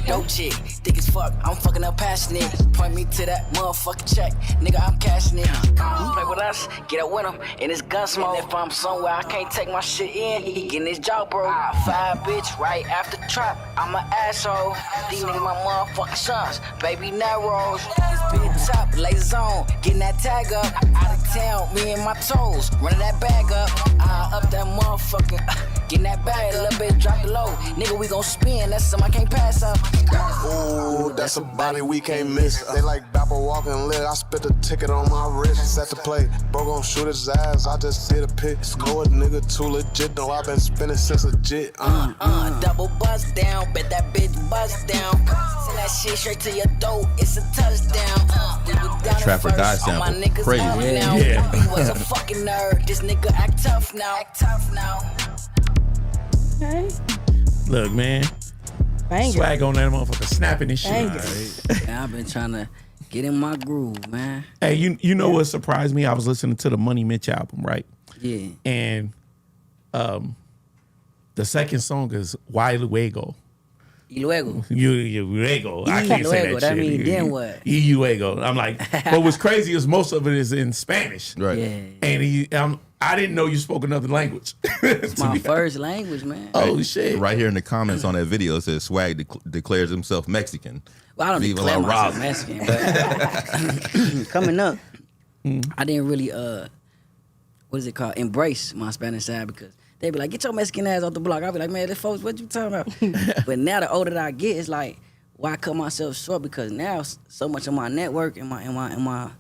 Dope chick, thick as fuck, I'm fucking up passionate. Point me to that motherfucking check. Nigga, I'm cashing it. Play with us, get up with him, and it's gun smoke. If I'm somewhere I can't take my shit in, he getting his jaw broke. Fire bitch, right after the trap, I'm an asshole. These niggas my motherfucking sons, baby narrows. This big top, lasers on, getting that tag up. Out of town, me and my toes, running that bag up. I up that motherfucking, getting that bag, a little bit, drop the low. Nigga, we gon' spin, that's something I can't pass up. Ooh, that's a body we can't miss. They like Bapper walking lit. I spit the ticket on my wrist. Set to play. Bro gon' shoot his ass. I just see the pic. Score a nigga too legit. Though I been spinning since legit. Double bust down. Bet that bitch bust down. Send that shit straight to your door. It's a touchdown. We was down Trapper at Die first. All my sample. niggas Crazy. on Yeah. now. Yeah. He was a fucking nerd. This nigga act tough now. Act tough now. Okay. Look, man. Banger. Swag on that motherfucker, snapping this shit. Banger. Man, I've been trying to get in my groove, man. Hey, you know what surprised me? I was listening to the Money Mitch album, right? Yeah. And the second song is Why Luego. Y luego. Luego. I can't say luego, that that shit. mean then what? Luego. I'm like, but what's crazy is most of it is in Spanish. Right. Yeah. And I didn't know you spoke another language. It's my first language, man. Oh, shit. Right here in the comments on that video, it says Swag declares himself Mexican. Well, I don't Viva declare la myself Raza. Mexican, but coming up, I didn't really what is it called? Embrace my Spanish side because they be like, get your Mexican ass off the block. I'll be like, man, this folks, what you talking about? But now the older that I get, it's like, why cut myself short? Because now so much of my network and my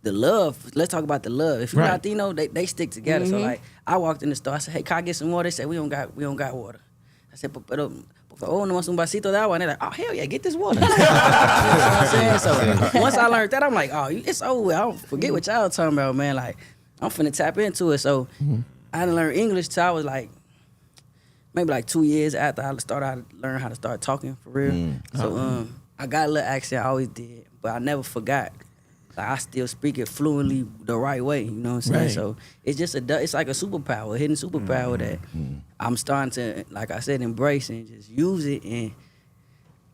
the love. Let's talk about the love. If you're Right. Latino, they stick together. So like, I walked in the store. I said, hey, can I get some water? They said, we don't got water. I said, pero nomás un vasito de agua. And they're like, oh hell yeah, get this water. You know what I'm saying? So once I learned that, I'm like, oh, it's over with. I don't forget what y'all talking about, man. Like, I'm finna tap into it. So I didn't learn English till I was like, maybe like 2 years after I started learning how to start talking for real. So I got a little accent, I always did, but I never forgot. Like, I still speak it fluently the right way, you know what I'm saying? Right. So it's just it's like a superpower, a hidden superpower that I'm starting to, like I said, embrace and just use it. And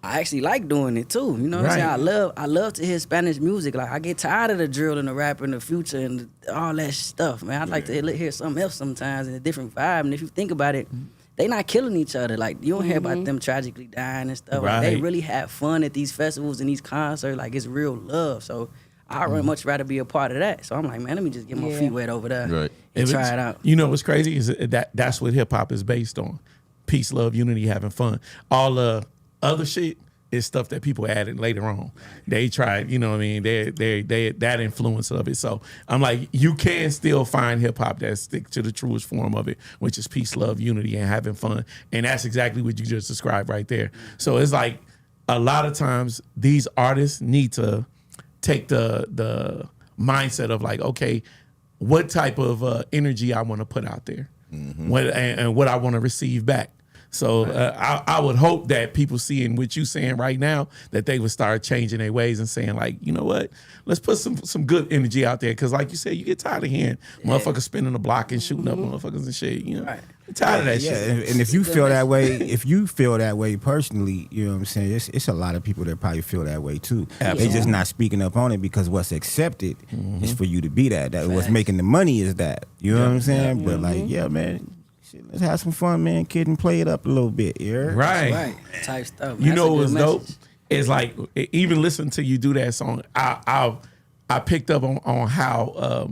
I actually like doing it too, you know what I'm saying? I love to hear Spanish music. Like, I get tired of the drill and the rap and the future and all that stuff, man. I'd like to hear something else sometimes and a different vibe. And if you think about it, they not killing each other. Like, you don't hear about them tragically dying and stuff. Like, they Right. really have fun at these festivals and these concerts. Like, it's real love. So I'd much rather be a part of that. So I'm like, man, let me just get my feet wet over there Right. and try it out. You know what's crazy is that's what hip hop is based on: peace, love, unity, having fun. All the other shit is stuff that people added later on. They tried, you know what I mean? They that influence of it. So I'm like, you can still find hip hop that stick to the truest form of it, which is peace, love, unity, and having fun. And that's exactly what you just described right there. So it's like a lot of times these artists need to take the mindset of like, okay, what type of energy I want to put out there, and what I want to receive back. So I would hope that people seeing what you saying right now, that they would start changing their ways and saying like, you know what, let's put some good energy out there. Because like you said, you get tired of hearing motherfuckers spinning the block and shooting up motherfuckers and shit. You know, you're tired of that shit. And if you feel that way, personally, you know what I'm saying, it's a lot of people that probably feel that way too. They just not speaking up on it because what's accepted is for you to be that. What's making the money is that. You know what I'm saying? But like, yeah, man. Shit, let's have some fun, man, kid, and play it up a little bit, yeah. Right. Type stuff. You That's know a good what's dope? message. It's like even listening to you do that song, I picked up on how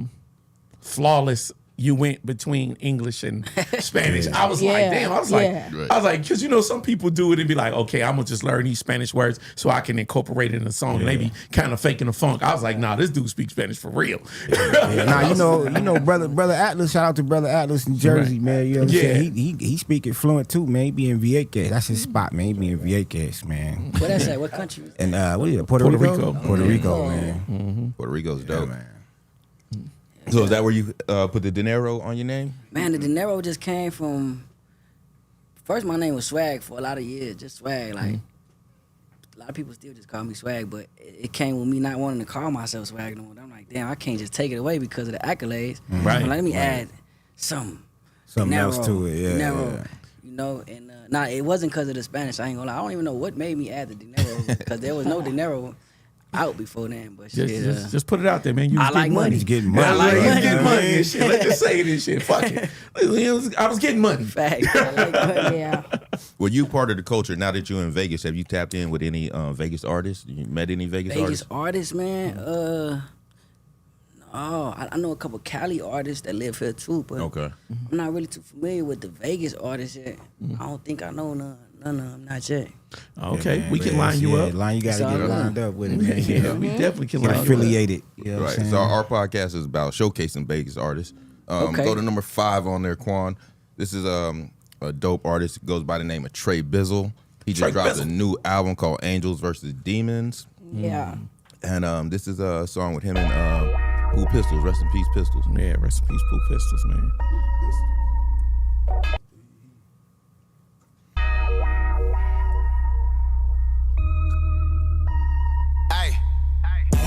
flawless you went between English and Spanish. I was like, damn. I was like, because you know some people do it and be like, okay, I'm gonna just learn these Spanish words so I can incorporate it in the song. And they be kind of faking the funk. I was like, nah, this dude speaks Spanish for real. Nah, you know, brother Atlas. Shout out to brother Atlas in Jersey, man. You know what I'm saying? He speak it fluent too, man. He be in Vieques. That's his spot, man. He be in Vieques, man. What that's at? What country? And what is it? Puerto Rico. Puerto Rico, man. Mm-hmm. Puerto Rico's dope, man. So is that where you put the Dinero on your name? Man, the Dinero just came from. First, my name was Swagg for a lot of years, just Swagg. Like a lot of people still just call me Swagg, but it came with me not wanting to call myself Swagg no more. I'm like, damn, I can't just take it away because of the accolades. Right. So let me add something Something Dinero, else to it, yeah. Dinero, you know, and it wasn't because of the Spanish. I ain't gonna lie. I don't even know what made me add the Dinero because there was no Dinero out before then, but shit. Just put it out there, man. You I like money. He's getting money. I like money. getting money and shit. Let's just say this shit. Fuck it. I was getting money. Fact. I like money. Yeah. Were you part of the culture now that you're in Vegas? Have you tapped in with any Vegas artists? You met any Vegas artists? Man. No, I know a couple Cali artists that live here too, but Okay. I'm not really too familiar with the Vegas artists yet. I don't think I know none of them, not yet. Okay, Yeah, we can man, line you up. You gotta It's get all lined up with it, man. Yeah, we definitely can Get line you up. affiliated. You know what I'm Right. saying? So our podcast is about showcasing Vegas artists. Okay. Go to number 5 on there, Quan. This is a dope artist. He goes by the name of Trey Bizzle. He just dropped a new album called Angels versus Demons. Yeah. And this is a song with him and Pooh Pistols. Rest in peace, Pistols. Yeah, rest in peace, Pooh Pistols, man.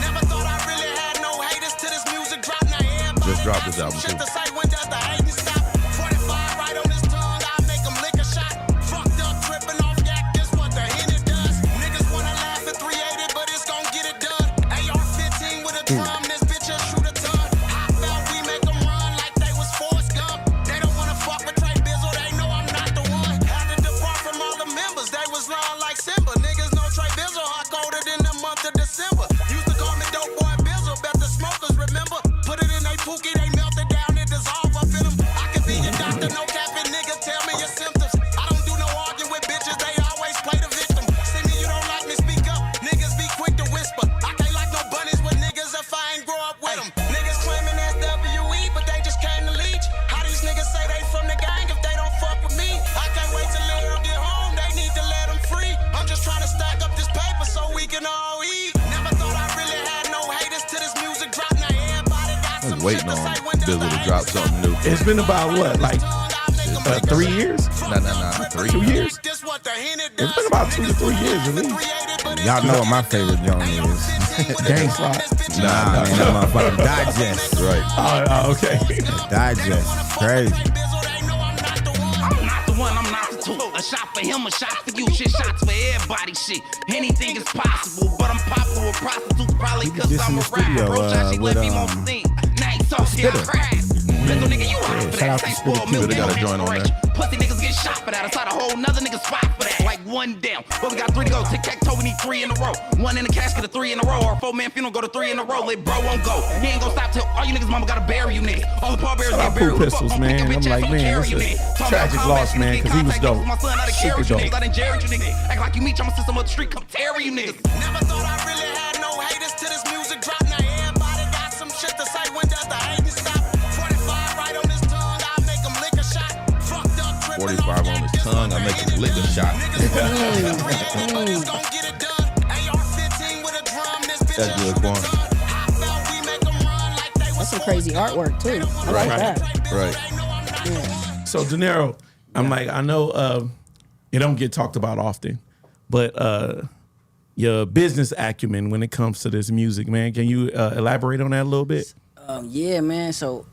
Never thought I really had no haters till this music drop. Now everybody Just dropped this got album, some shit too. to say. When does the hating stop? 45 right on his tongue, I make him lick a shot. Fucked up, tripping off yak, this what the Henny does. Niggas wanna laugh at 380, but it's gon' get it done. AR-15 with a drum, this bitch will shoot a ton. I felt we make them run like they was Forrest Gump. They don't wanna fuck with Trey Bizzle, they know I'm not the one. Had to depart from all the members, they was wrong like Simba. Niggas know Trey Bizzle hot colder than the month of December. Used to call me dope boy Bizzle, bet the smokers remember. Put it in they pookie, they melt it down and dissolve up in them. I can be your doctor, no capping, nigga, tell me your symptoms. I don't do no arguing with bitches, they always play the victim. See me, you don't like me, speak up. Niggas be quick to whisper. I can't like no bunnies with niggas if I ain't grow up with them. Niggas claiming SWE, but they just came to leech. How these niggas say they from the gang if they don't fuck with me? I can't wait till Lil get home, they need to let them free. I'm just trying to stack up this paper so we can all eat. Never thought I really had no haters till this music drop. Now everybody got I some was waiting shit to on say. When does Bizzle the to drop haters something new. It's been about what, like 3 years? Nah, 3 2 years? This what the Henny It's does. been about 2 to 3 years at least. Y'all know what my favorite joint is. Gang slot. Nah, man, that motherfucking Digest. Right. Oh, okay. Digest. Crazy. I'm not the one, I'm not the two. A shot for him, a shot for you. Shit, shots for everybody. Shit, anything is possible. But I'm popular with prostitutes probably He was cause just I'm in a the studio, rap. Bro, shot, she with, let me on the scene. Now he talking, I cried. Little nigga, you hot for shout out that. to Say spoiled Spirit milk, They got a joint on there. Pussy niggas get shot for that. I saw a whole nother nigga spot for that. Like one down. But we got 3 to go. Tic-tac-toe, we need 3 in a row. 1 in the casket, a 3 in a row. Or a 4-man funeral, go to 3 in a row. Let bro won't go. He ain't gonna stop till all you niggas mama gotta bury you niggas. All the pallbearers Shout out get buried. Pool Pistols, man. I'm like, man, this is a tragic loss, man, because he was dope. Super dope. I done jared you niggas. Act like you meet, I'ma send some other street, come tear you niggas. Never thought I really had no haters till this music drop. Now everybody got some shit to say. When does the hating stop? 45 right on his tongue, I make him lick a shot. Fucked up, tripping 45 on his tongue, I make him lick a shot. Niggas gon' get it done. AR-15 with a drum, this bitch That's good, Quan. How about we make 'em run like they was That's some crazy artwork too. I like that. Right. So Dinero, I'm like, I know it don't get talked about often, but your business acumen when it comes to this music, man, can you elaborate on that a little bit? Yeah, man. So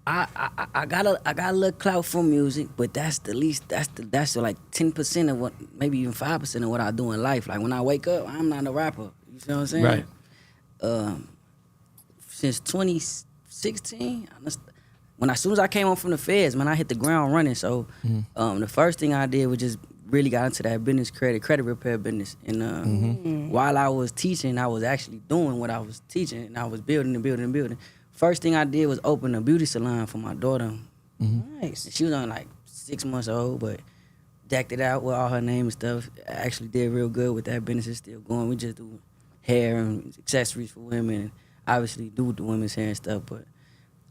I got a little clout from music, but that's the least. That's like 10% of what, maybe even 5% of what I do in life. Like when I wake up, I'm not a rapper. You see what I'm saying? Right. Since 2016, as soon as I came home from the feds, man, I hit the ground running. So the first thing I did was just really got into that business, credit repair business. And while I was teaching, I was actually doing what I was teaching, and I was building. First thing I did was open a beauty salon for my daughter. Nice. She was only like 6 months old, but decked it out with all her name and stuff. I actually did real good with that business. It's still going. We just do hair and accessories for women, and obviously do the women's hair and stuff. But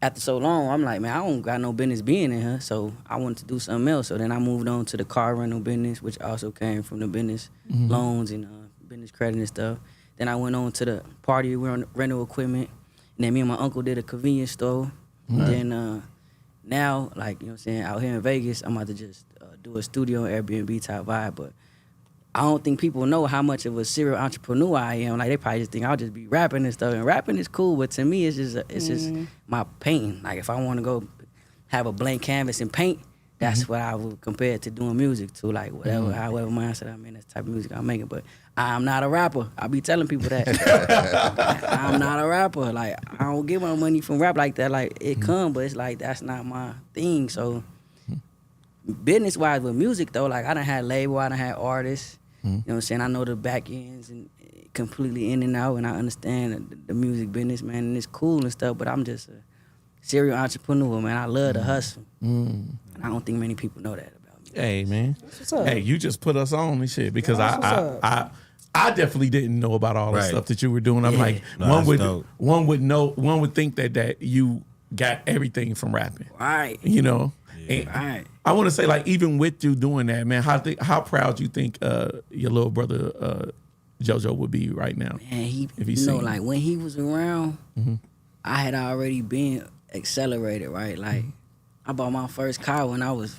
after so long, I'm like, man, I don't got no business being in here, so I wanted to do something else. So then I moved on to the car rental business, which also came from the business loans and business credit and stuff. Then I went on to the party rental equipment. And then me and my uncle did a convenience store. Then now, like, you know what I'm saying, out here in Vegas, I'm about to just do a studio Airbnb type vibe. But I don't think people know how much of a serial entrepreneur I am. Like, they probably just think I'll just be rapping and stuff. And rapping is cool, but to me, it's just my painting. Like, if I want to go have a blank canvas and paint, that's what I would compare it to doing music to. Like, whatever, however mindset I'm in, that's the type of music I'm making. But I'm not a rapper. I be telling people that. I'm not a rapper. Like, I don't get my money from rap like that. Like, it come, but it's like, that's not my thing. So, business-wise with music, though, like, I done had label, I done had artists. You know what I'm saying? I know the back ends and completely in and out, and I understand the music business, man, and it's cool and stuff, but I'm just a serial entrepreneur, man. I love to hustle. And I don't think many people know that about me. Hey, man. What's up? Hey, you just put us on and shit because What's up? I definitely didn't know about all the Right. stuff that you were doing. I'm Yeah. like, No, that's dope. one would think that you got everything from rapping, Right. you know. And Right. I want to say, like, even with you doing that, man, how proud you think your little brother JoJo would be right now? And he, If he you know, seen like when he was around, I had already been accelerated, right? Like I bought my first car when I was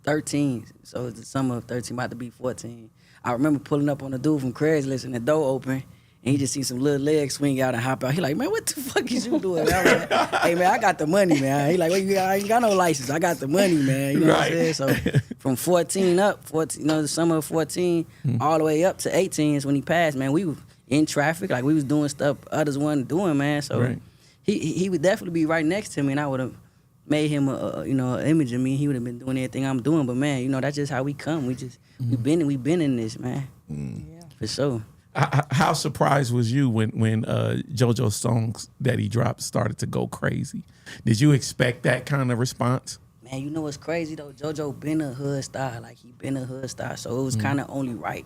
13, so it's the summer of 13, about to be 14. I remember pulling up on a dude from Craigslist and the door open, and he just seen some little legs swing out and hop out. He like, man, what the fuck is you doing? I'm like, hey man, I got the money, man. He like, well, I ain't got no license. I got the money, man. You know what I'm Right. saying? So from 14 up, 14, you know, the summer of 14, all the way up to 18 is when he passed, man. We were in traffic, like we was doing stuff others wasn't doing, man. So Right. he would definitely be right next to me, and I would have made him an image of me. He would have been doing everything I'm doing, but man, you know, that's just how we come. We been in this, man. For sure. How surprised was you when JoJo's songs that he dropped started to go crazy? Did you expect that kind of response? Man, you know what's crazy though? JoJo been a hood star, like he been a hood star, so it was kind of only right.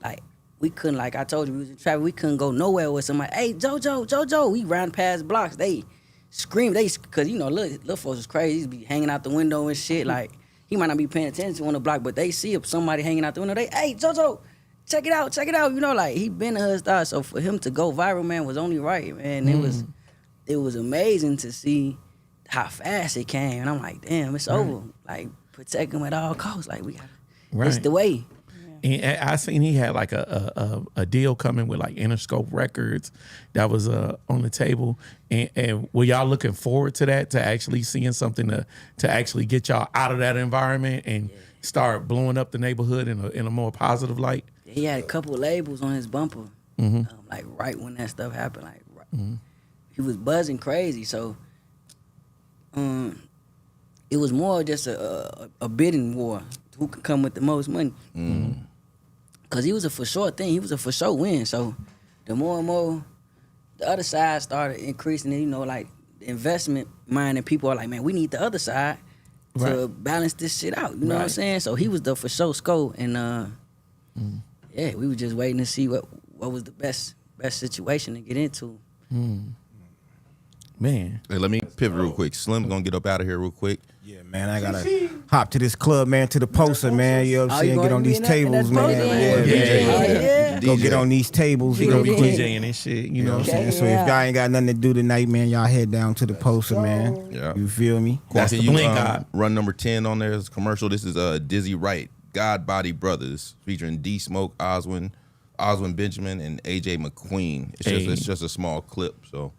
Like we couldn't, like I told you, we was in traffic, we couldn't go nowhere with somebody. Hey, JoJo, we ran past blocks. They screamed, cause you know, little folks is crazy. He be hanging out the window and shit. Like he might not be paying attention on the block, but they see somebody hanging out the window. They, hey, JoJo. Check it out. You know, like he been a hood star, so for him to go viral, man, was only right, man. It was amazing to see how fast it came, and I'm like, damn, it's over. Like protect him at all costs. Like we got, it's the way. And I seen he had like a deal coming with like Interscope Records that was on the table, and were y'all looking forward to that, to actually seeing something to actually get y'all out of that environment and start blowing up the neighborhood in a more positive light? He had a couple of labels on his bumper, like right when that stuff happened. Like was buzzing crazy. So it was more just a bidding war. Who could come with the most money? Cause he was a for sure thing. He was a for sure win. So the more and more the other side started increasing, and, you know, like the investment minded people are like, man, we need the other side to balance this shit out. You know what I'm saying? So he was the for sure scope, and yeah, we were just waiting to see what was the best situation to get into. Man. Hey, let me pivot real quick. Slim's gonna get up out of here real quick. Yeah, man, I gotta hop to this club, man, to the poster, man. You know what I'm saying? Get on these tables, man. Yeah. Go get on these tables. He gonna be DJing and shit, you know what I'm saying? So if y'all ain't got nothing to do tonight, man, y'all head down to the poster, man. Yeah. You feel me? That's Can the you blink eye. run number 10 on there as a commercial? This is Dizzy Wright, God Body Brothers, featuring D Smoke, Oswin Benjamin, and AJ McQueen. It's just a small clip, so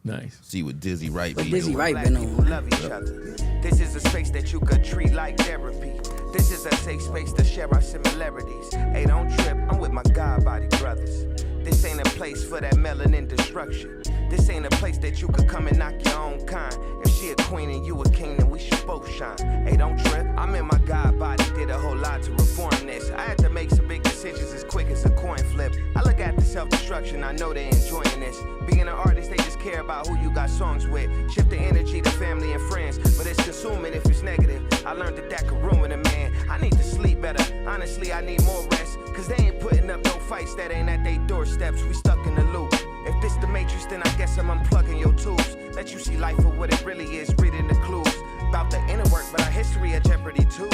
nice. See what Dizzy Wright be Dizzy doing. Wright been on. Love each other. This is a space that you could treat like therapy. This is a safe space to share our similarities. Hey, don't trip, I'm with my God Body Brothers. This ain't a place for that melanin destruction. This ain't a place that you could come and knock your own kind. If she a queen and you a king, then we should both shine. Hey, don't trip, I'm in my God body, did a whole lot to reform this. I had to make some big decisions as quick as a coin flip. I look at the self-destruction, I know they enjoying this. Being an artist, they just care about who you got songs with. Shift the energy to family and friends, but it's consuming if it's negative. I learned that could ruin a man. I need to sleep better, honestly I need more rest. Cause they ain't putting up no fights that ain't at their doorsteps. We stuck in the loop. If this the matrix, then I guess I'm unplugging your tubes. Let you see life for what it really is, reading the clues. About the inner work, but our history at jeopardy too.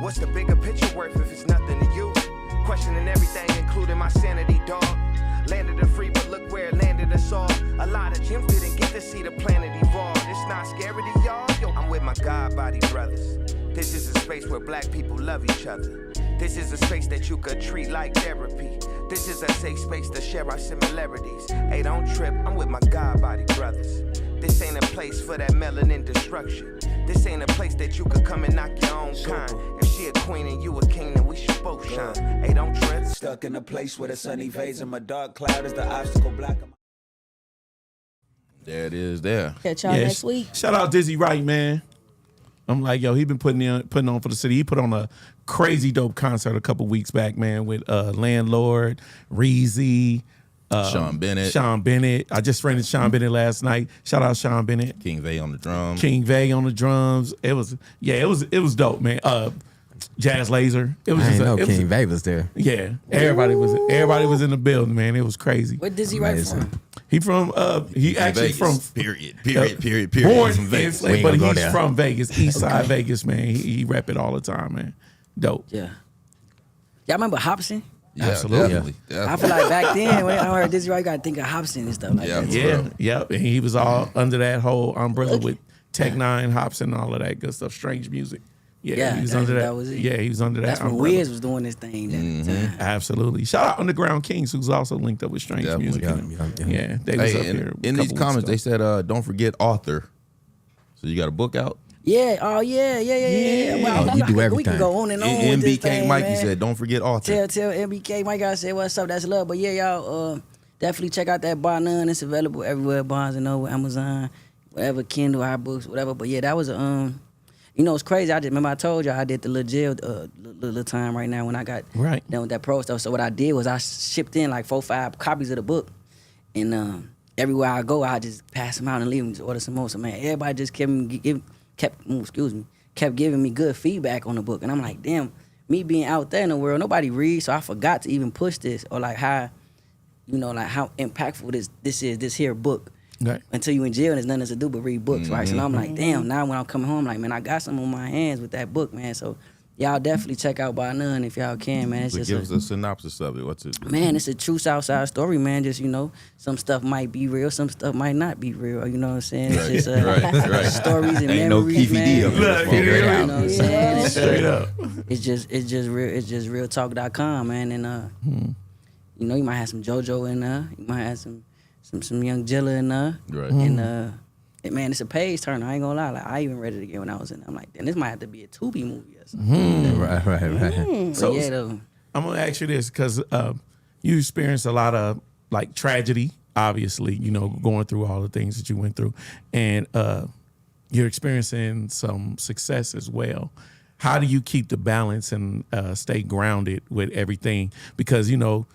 What's the bigger picture worth if it's nothing to you? Questioning everything, including my sanity, dog. Landed it free, but look where it landed us all. A lot of gyms didn't get to see the planet evolve. It's not scary to y'all. Yo, I'm with my God Body Brothers. This is a space where black people love each other. This is a space that you could treat like therapy. This is a safe space to share our similarities. Hey, don't trip, I'm with my God Body Brothers. This ain't a place for that melanin destruction. This ain't a place that you could come and knock your own kind. If she a queen and you a king, then we should both shine. Hey, don't trip. Stuck in a place where the sun evades and my dark cloud is the obstacle block. There it is there. Catch y'all next week. Shout out Dizzy Wright, man. I'm like, yo, he been putting on for the city. He put on a crazy dope concert a couple weeks back, man, with Landlord, Reezy, Sean Bennett. I just ran into Sean Bennett last night. Shout out Sean Bennett. King Vay on the drums. It was dope, man. Jazz Laser. It was I just didn't know King Vay was there. Yeah, everybody was in the building, man. It was crazy. Where Dizzy Wright from? He from he actually Vegas. from Period. born From in Vegas. Vegas, but he's from Vegas, East Side Vegas, man. He rep it all the time, man. Dope. Yeah. Y'all remember Hobson? Yeah, Absolutely. Definitely. I feel like back then when I heard Dizzy Wright, I gotta think of Hobson and stuff like that. Yeah. And he was all under that whole umbrella with Tech Nine, Hobson, all of that good stuff. Strange music. Yeah, he was under that. Was it. Yeah, he was under that. That's when umbrella. Wiz was doing this thing. Absolutely. Shout out Underground Kings, who's also linked up with Strange Music. Yeah, they was up here. In these comments, they said, "Don't forget author." So you got a book out. Yeah. Oh yeah. Well, you do We everything. can go on and on with this MBK thing, Mikey man. said, "Don't forget author." Tell MBK Mike I said what's up. That's love. But yeah, y'all definitely check out that Bar None. It's available everywhere. Barnes and Noble, Amazon, whatever, Kindle, iBooks, whatever. But yeah, that was you know, it's crazy. I just remember I told you I did the little jail little time right now when I got done with that pro stuff. So what I did was I shipped in like 4-5 copies of the book, and everywhere I go, I just pass them out and leave them, just order some more. So man, everybody just kept giving me good feedback on the book, and I'm like, damn, me being out there in the world, nobody reads, so I forgot to even push this or like how, you know, like how impactful this here book. Right. Until you in jail and there's nothing else to do but read books, right? So now I'm like, damn, now when I'm coming home, like, man, I got some on my hands with that book, man. So y'all definitely check out By None if y'all can, man. It's But just give us a synopsis of it. What's it? man, it's a true Southside story, man. Just, you know, some stuff might be real, some stuff might not be real. You know what I'm saying? It's just right. stories and Ain't no memories, man. PVD up in this You motherfucker. know what I'm saying? It's, Straight up. It's just real. It's just realtalk.com, man. And you know, you might have some JoJo in there. You might have some young Jilla in there. Right. And man, it's a page turner. I ain't gonna lie. Like, I even read it again when I was in there. I'm like, damn, this might have to be a Tubi movie or something. Right. So yeah, though. I'm gonna ask you this because you experienced a lot of like tragedy obviously, you know, going through all the things that you went through, and you're experiencing some success as well. How do you keep the balance and stay grounded with everything? Because, you know,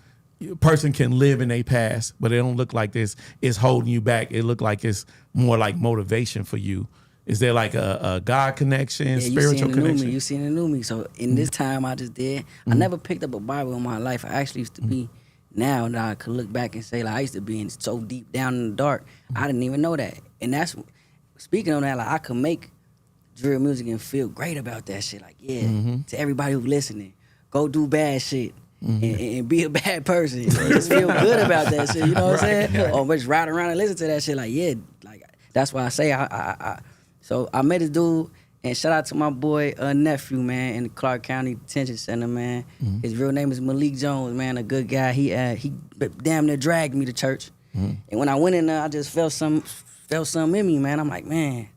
a person can live in their past, but it don't look like this is holding you back. It look like it's more like motivation for you. Is there like a God connection, spiritual connection? You seen the new me. So in this time I just did, I never picked up a Bible in my life. I actually used to be, now that I could look back and say, like, I used to be in so deep down in the dark, I didn't even know that. And that's, speaking on that, like, I could make drill music and feel great about that shit. Like, to everybody who's listening, go do bad shit. And be a bad person. Just feel good about that shit. You know what I'm saying? Or just ride around and listen to that shit. Like, like that's why I say So I met this dude, and shout out to my boy nephew, man, in the Clark County Detention Center, man. His real name is Malik Jones, man, a good guy. He damn near dragged me to church, and when I went in there, I just felt something in me, man. I'm like, man,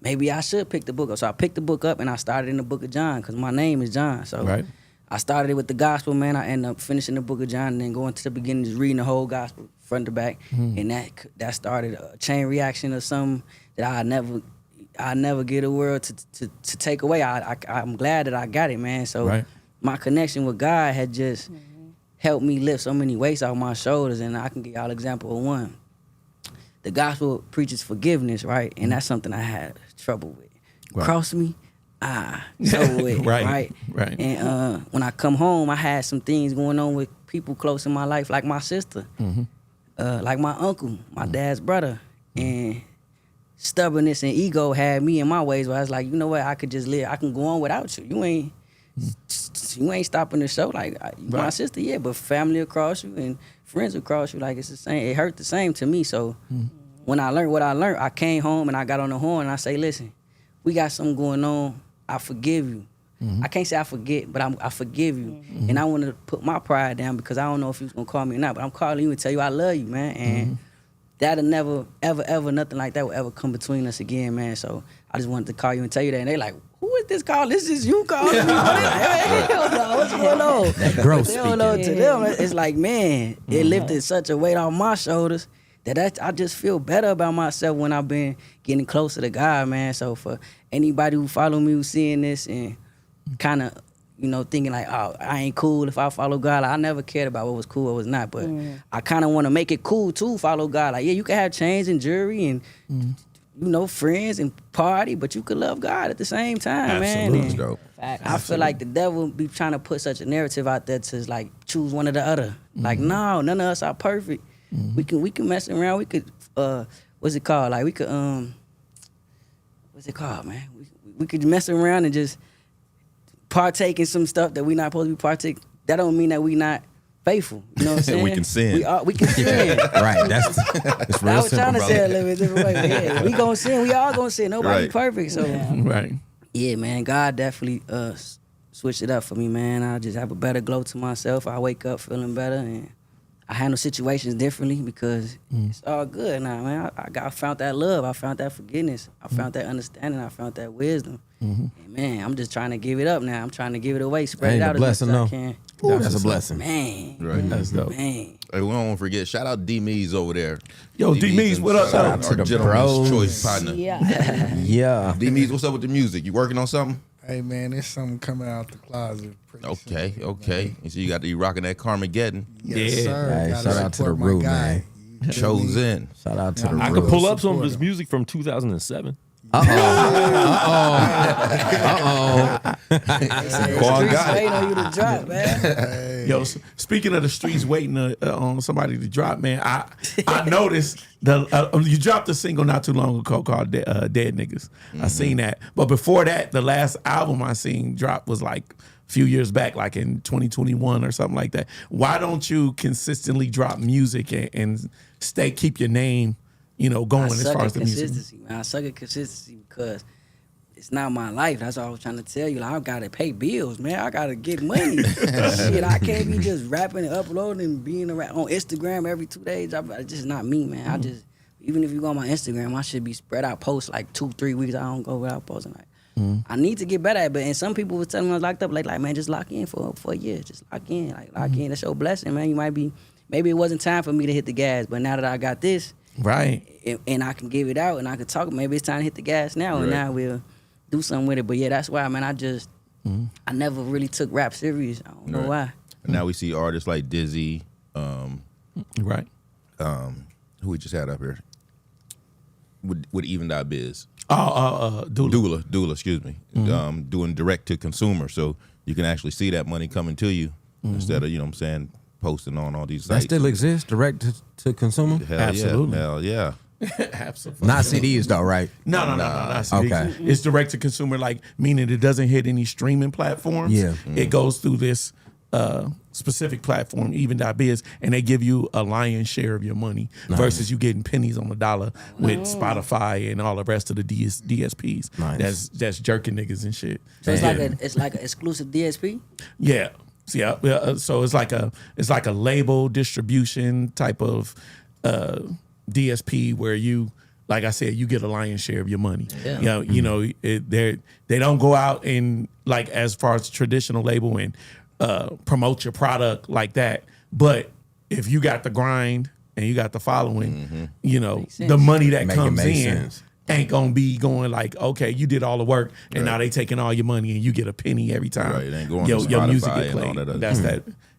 maybe I should pick the book up. So I picked the book up and I started in the book of John, because my name is John. So I started it with the gospel, man. I ended up finishing the book of John and then going to the beginning, just reading the whole gospel front to back, and that started a chain reaction of something that I never get a world to take away. I'm glad that I got it, man. So my connection with God had just helped me lift so many weights off my shoulders, and I can give y'all an example of one. The gospel preaches forgiveness, right? And that's something I had trouble with. Cross me, so with, right? And when I come home, I had some things going on with people close in my life, like my sister, like my uncle, my dad's brother, and stubbornness and ego had me in my ways where I was like, you know what, I could just live. I can go on without you. You ain't stopping the show. Like, my sister, but family across you and friends across you, like, it's the same. It hurt the same to me. So when I learned what I learned, I came home and I got on the horn and I say, listen, we got something going on. I forgive you. I can't say I forget, but I forgive you. And I want to put my pride down, because I don't know if you was going to call me or not, but I'm calling you and tell you I love you, man. And that'll never, ever, nothing like that will ever come between us again, man. So I just wanted to call you and tell you that. And they like, who is this call? This is you calling me? They like, hey, hell no, what's going on? They don't know to them. It's like, man, it lifted such a weight off my shoulders that I just feel better about myself when I've been getting closer to God, man. So for anybody who follow me, who's seeing this and kind of, you know, thinking like, oh, I ain't cool if I follow God. Like, I never cared about what was cool or was not, but I kind of want to make it cool to follow God. Like, you can have chains and jewelry and, you know, friends and party, but you could love God at the same time, man. And dope. I feel like the devil be trying to put such a narrative out there to, like, choose one or the other. Like, no, none of us are perfect. We can mess around. We could, what's it called? Like, we could, what's it called, man? We could mess around and just partake in some stuff that we not supposed to be partake. That don't mean that we not faithful. You know what I'm saying? We can sin. We can sin. Right. That's real I was simple, trying to brother. say it a little bit different way. But yeah, we gonna sin. We all gonna sin. Nobody perfect. So yeah, man. God definitely switched it up for me, man. I just have a better glow to myself. I wake up feeling better, and I handle situations differently because it's all good now, man. I found that love. I found that forgiveness. I found that understanding. I found that wisdom. And man, I'm just trying to give it up now. I'm trying to give it away, spread it out as much as I can. That's a blessing. Man. Right. That's dope. Man. Hey, we don't forget, shout out D-Mees over there. Yo, D-Mees, what up? Shout out to our the gentleman's bros. choice partner. Yeah. D-Mees, what's up with the music? You working on something? Hey man, there's something coming out the closet. Okay. And so you rocking that Carmageddon. Yes, sir. Hey, Gotta shout out to the support my root, guy. man. Chosen. Shout out to the I root. could pull up some of Support his him. music from 2007. Streets waiting on you to drop, man. Yo, speaking of the streets waiting on somebody to drop, man, I noticed you dropped a single not too long ago called Dead Niggas. I seen that. But before that, the last album I seen drop was like a few years back, like in 2021 or something like that. Why don't you consistently drop music and keep your name, you know, going as far as the music? Man. I suck at consistency because it's not my life. That's all I was trying to tell you. Like, I gotta pay bills, man. I gotta get money. Shit, I can't be just rapping and uploading and being on Instagram every 2 days. It's just not me, man. I just, even if you go on my Instagram, I should be spread out posts like 2-3 weeks. I don't go without posting. Like, I need to get better at it. But and some people was telling me I was locked up, like man, just lock in for a year. Just lock in, like lock in. That's your blessing, man. You might be maybe it wasn't time for me to hit the gas, but now that I got this, right, and I can give it out and I can talk, maybe it's time to hit the gas now, and now we'll do something with it. But yeah, that's why, man. I never really took rap serious. I don't know why. And now we see artists like Dizzy, right? Who we just had up here with Even.biz. Doula, excuse me. Doing direct to consumer, so you can actually see that money coming to you instead of, you know what I'm saying, posting on all these sites. That still exists, direct to consumer? Absolutely. Hell yeah. Absolutely. Not CDs though, right? No, not CDs. Okay. It's direct to consumer, like meaning it doesn't hit any streaming platforms. Yeah. It goes through this specific platform, Even.biz, and they give you a lion's share of your money versus you getting pennies on the dollar with Spotify and all the rest of the DSPs. Nice. That's jerking niggas and shit. So it's like an exclusive DSP. Yeah. So it's like a label distribution type of DSP where you, like I said, you get a lion's share of your money. Yeah. They don't go out and, like, as far as traditional label and promote your product like that. But if you got the grind and you got the following, the money that comes in ain't gonna be going like, okay, you did all the work and now they taking all your money and you get a penny every time Right, it ain't going your to music Spotify get and all played. that other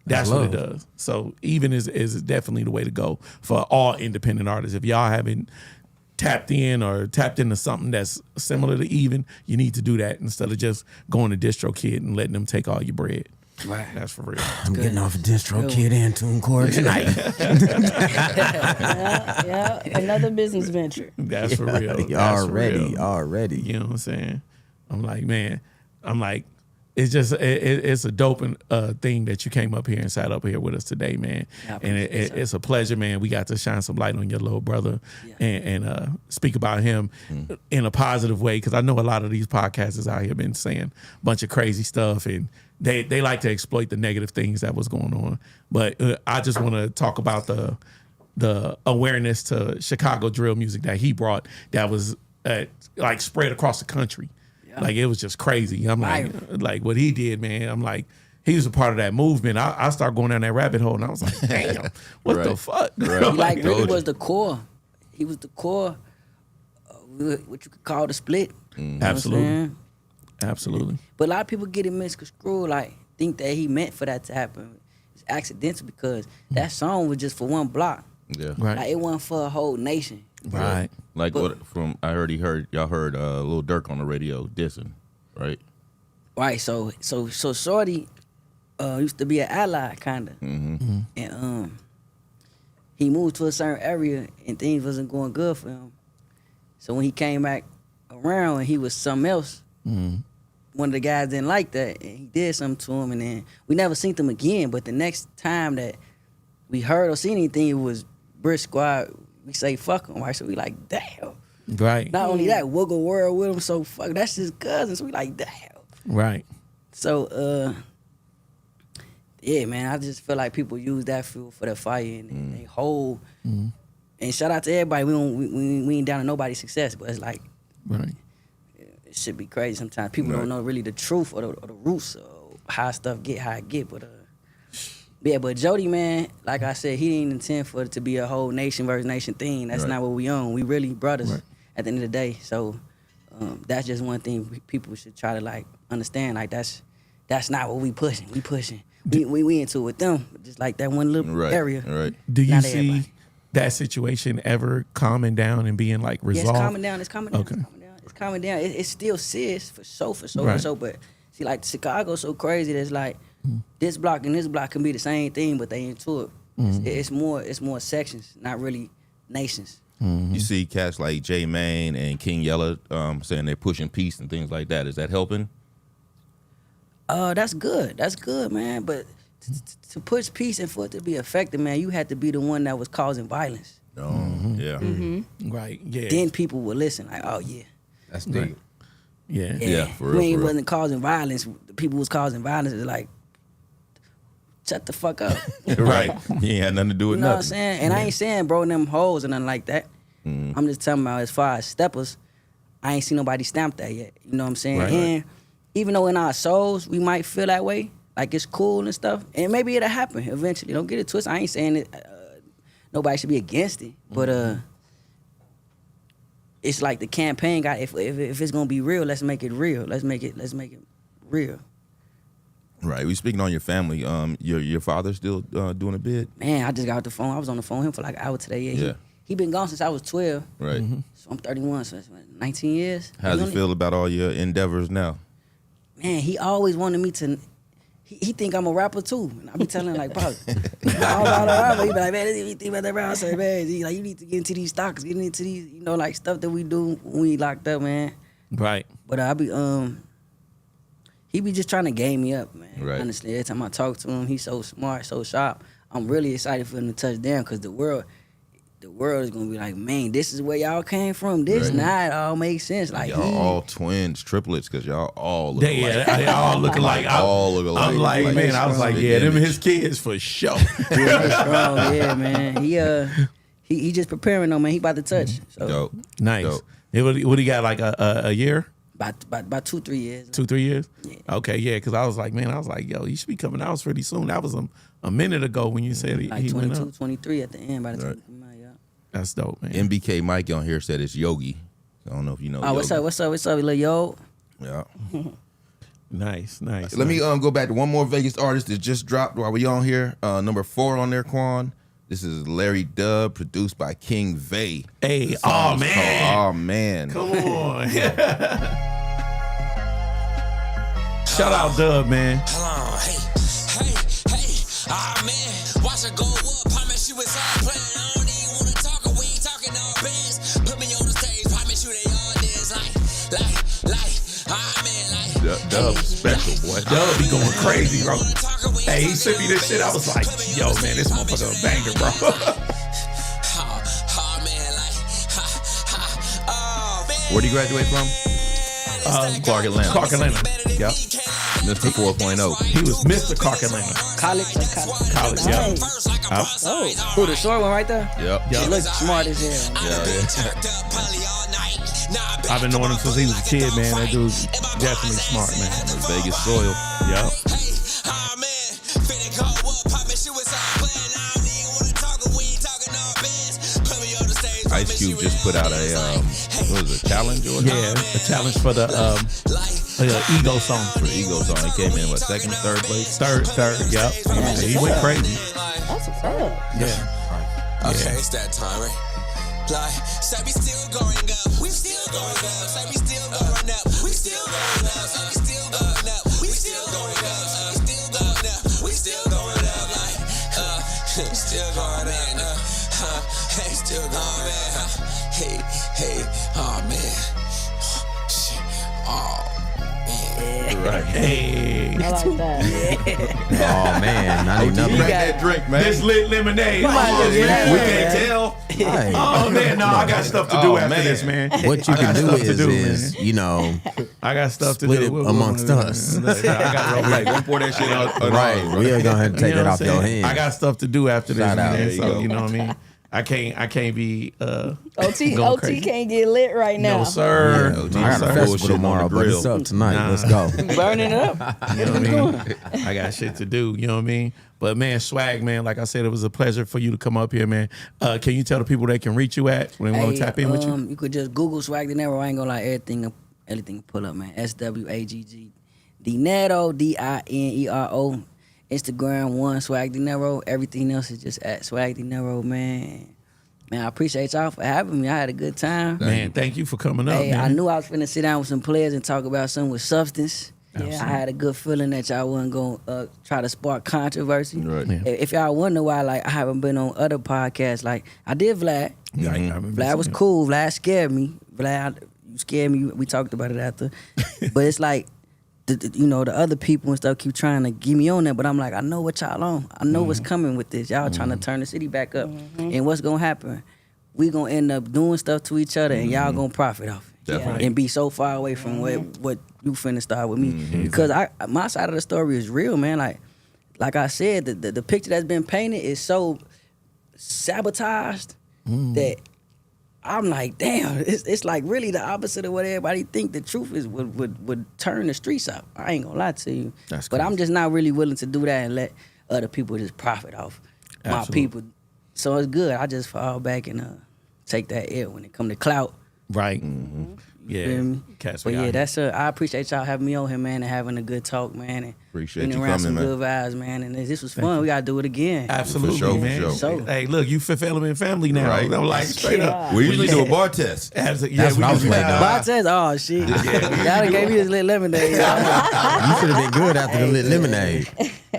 That's what it does. So Even is definitely the way to go for all independent artists. If y'all haven't tapped into something that's similar to Even, you need to do that instead of just going to DistroKid and letting them take all your bread. Right. That's for real. I'm getting off of DistroKid and TuneCore tonight. yeah, another business venture. That's for real. Already. You know what I'm saying? I'm like, it's just it's a dope thing that you came up here and sat up here with us today, man. And it's a pleasure, man. We got to shine some light on your little brother and speak about him in a positive way, because I know a lot of these podcasters out here been saying a bunch of crazy stuff and they like to exploit the negative things that was going on. But I just want to talk about the awareness to Chicago drill music that he brought that was like spread across the country. Like, it was just crazy. I'm like what he did, man. I'm like, he was a part of that movement. I started going down that rabbit hole, and I was like, damn, what the fuck? Right. He really was the core. He was the core of what you could call the split. Absolutely. But a lot of people get it misconstrued, like think that he meant for that to happen. It's accidental because that song was just for one block. Yeah. Right. Like, it wasn't for a whole nation. Right. Like, y'all heard Lil Durk on the radio dissing, right? Right. So Shorty used to be an ally, kind of, and he moved to a certain area and things wasn't going good for him. So when he came back around and he was something else, one of the guys didn't like that, and he did something to him, and then we never seen them again. But the next time that we heard or seen anything, it was Brick Squad. We say fuck him, right? So we like, damn. Right. Not only that, Wiggle World with him, so fuck, that's his cousin. So we like, damn. Right. So, yeah, man, I just feel like people use that fuel for the fire and they hold. And shout out to everybody. We ain't down to nobody's success, but it's like, right. It should be crazy sometimes. People don't know really the truth or the roots of how stuff get how it get. But yeah, but Jody, man, like I said, he didn't intend for it to be a whole nation versus nation thing. That's not what we own. We really brothers at the end of the day. So that's just one thing people should try to like understand. Like, that's not what we pushing. We pushing. We into it with them, just like that one little area. Right. Do you see that situation ever calming down and being like resolved? Yeah, it's calming down. It's calming down. Okay. It's calming down. It's still serious for sure. But see, like, Chicago's so crazy. That's like this block and this block can be the same thing, but they into it. It's more sections, not really nations. You see cats like J Mane and King Yella saying they're pushing peace and things like that. Is that helping? That's good. That's good, man. But to push peace and for it to be effective, man, you had to be the one that was causing violence. Yeah. Right. Yeah. Then people would listen. Like, oh yeah, that's deep. Right. Yeah. Yeah. For real. When he wasn't causing violence, the people was causing violence. It's like, shut the fuck up. Right. He ain't had nothing to do with You know nothing. what I'm saying? And I ain't saying bro them hoes or nothing like that. I'm just talking about as far as steppers, I ain't seen nobody stamp that yet. You know what I'm saying? Right. And even though in our souls we might feel that way, like it's cool and stuff, and maybe it'll happen eventually. Don't get it twisted. I ain't saying it. Nobody should be against it, but it's like the campaign got. If it's gonna be real, let's make it real. Let's make it real. Right. We speaking on your family. Your father still doing a bid? Man, I just got off the phone. I was on the phone with him for like an hour today. Yeah. He been gone since I was 12. Right. Mm-hmm. So I'm 31, so that's 19 years. How does he feel about all your endeavors now? Man, he always wanted me to. He think I'm a rapper too. And I be telling him like, probably. I'm not a rapper. He be like, man, you think about that rapper? I say, man, you need to get into these stocks, get into these, like stuff that we do when we locked up, man. Right. But I be he be just trying to game me up, man. Right. Honestly, every time I talk to him, he's so smart, so sharp. I'm really excited for him to touch down because the world is gonna be like, man, this is where y'all came from. This not all makes sense. Like y'all all twins, triplets, because y'all all look alike. They all look alike. all look alike. I'm like, man, I was like, yeah, them his kids for sure. Yeah, they strong, yeah, man. He just preparing though, man. He about to touch. So Dope. Nice. Dope. What he got, like a year? About 2-3 years. 2-3 years? Yeah. Okay, yeah, because I was like, yo, he should be coming out pretty soon. That was a minute ago when you said like he 22, went up. 23 at the end by the time he come out, yeah. That's dope, man. MBK Mike on here said it's Yogi. I don't know if you know. Oh, Yogi. what's up, little yo? Yeah. Nice. Let me go back to one more Vegas artist that just dropped while we on here. Number 4 on there, Quan. This is Larry Dub, produced by King Vay. Hey, oh man. Oh man. Come on. Shout out Dub, man. Hold on, hey, man, watch her go up, promise you it's all playing. I don't even wanna talk, or we ain't talking all bands. Put me on the stage, promise you they all dance like, Dub special, boy. Dub be going crazy, bro. Hey, he sent me this shit. I was like, yo, man, this motherfucker a banger, bro. Where'd he graduate from? Clark Atlanta. Clark Atlanta. Yep. Mr. 4.0. He was Mr. Clark Atlanta. College, yeah. Oh, who, the short one right there? Yep. He looks smart as hell. Yeah. I've been knowing him since he was a kid, man. That dude's definitely smart, man. Vegas soil. Yep. Ice Cube just put out a what was it, a challenge or Yeah, a challenge for the Ego song. For the Ego song. He came in second or third place? Third, yep. He went crazy. That's what's up. Yeah. Okay, it's that time, right? Like, say we still going up, we still going up. Say we still going up, we still going up. Say we still going up, we still going up. Still going up, we still going up. Like, still going up. Hey, still going, man. Hey, oh man. Shit. Oh man. Right. Hey. I like that. Oh man, I need nothing. Crack that drink, man. This lit lemonade. You might Oh, just get we that, can't man. tell. Hey. Oh man, no, I got stuff to do after this, man. What you I can got do stuff to is, do, is man. you know, I got stuff to split do it amongst us. I got Like, don't pour that shit out. Right, we are gonna have to take You know that what off I'm your saying? hands. I got stuff to do after this, Shout out. man. There you So go. you know what I mean. I can't be OT going crazy. can't get lit right now. No sir. Yeah, no, OT. I got sir. a festival tomorrow, but it's up tonight. Nah. Let's go. Burning it up. You know what I mean? I got shit to do. You know what I mean? But man, Swagg, man, like I said, it was a pleasure for you to come up here, man. Can you tell the people they can reach you at when they want to tap in with you? You could just Google Swagg Dinero. I ain't gonna lie, everything pull up, man. SWAGG Dinero, DINERO. Instagram 1 Swagg Dinero. Everything else is just at Swagg Dinero, man. Man, I appreciate y'all for having me. I had a good time. Man, thank you for coming up. Hey, man. I knew I was finna sit down with some players and talk about something with substance. Absolutely. I had a good feeling that y'all wasn't gonna try to spark controversy. Right. Yeah. If y'all wonder why, like, I haven't been on other podcasts, like I did Vlad. Yeah, I remember Vlad was seeing it. cool. Vlad scared me. Vlad, you scared me. We talked about it after. But it's like, the other people and stuff keep trying to get me on there, but I'm like, I know what y'all on. I know what's coming with this. Y'all trying to turn the city back up. And what's gonna happen? We gonna end up doing stuff to each other, and y'all gonna profit off it. Definitely. And be so far away from what you finna start with me. Because my side of the story is real, man. Like I said, the picture that's been painted is so sabotaged that I'm like, damn, it's like really the opposite of what everybody think. The truth is would turn the streets out. I ain't gonna lie to you. That's but crazy. I'm just not really willing to do that and let other people just profit off my people. So it's good. I just fall back and take that L when it come to clout. Right. Feel Yeah. me? Cats But we yeah, out that's I appreciate y'all having me on here, man, and having a good talk, man. And Appreciate being you around coming, some man. good vibes, man. And this was fun. We gotta do it again. Absolutely, For sure, man. for sure. So, Hey, look, you Fifth Element family now. Right. I'm like straight up. We usually do a bar test. Yeah, That's we what I was usually waiting on. Bartez, oh shit. Y'all done gave me this lit lemonade. You should have been good after the lit lemonade.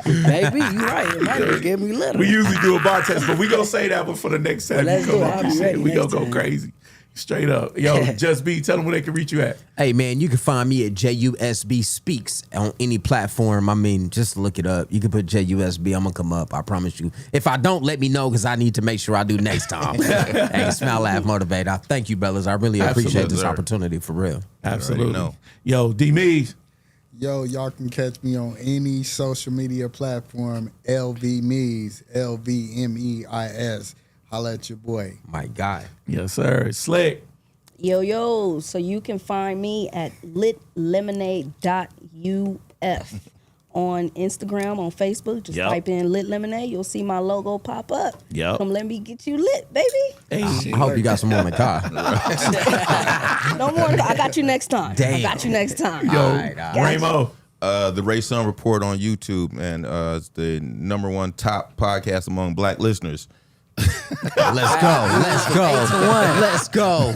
Baby, you right. It might have gave me little. we usually do a bar test, but we gonna say that one for the next time let's you come do it. up I'll and be shit. ready We gonna next go time. crazy. Straight up. Yo, Just B, tell them where they can reach you at. Hey man, you can find me at JUSB Speaks on any platform. I mean, just look it up. You can put JUSB. I'm gonna come up. I promise you. If I don't, let me know because I need to make sure I do next time. Hey, smile, laugh, motivate. I thank you, bellas. I really appreciate Absolutely, this sir. opportunity for real. Absolutely. know. Yo, D-Mees. Yo, y'all can catch me on any social media platform. LVMees, LVMEIS. Holla at your boy. My guy. Yes, sir. Slick. Yo, so you can find me at litlemonade.uf on Instagram, on Facebook. Just Yep. type in Lit Lemonade. You'll see my logo pop up. Yep. Come let me get you lit, baby. Hey, I hope you got some more in the car. No more. I got you next time. Damn. I got you next time. yo, all right. Ramo. The Ray Sun Report on YouTube, man. It's the #1 top podcast among black listeners. Let's go. Let's go. 8-1. Let's go.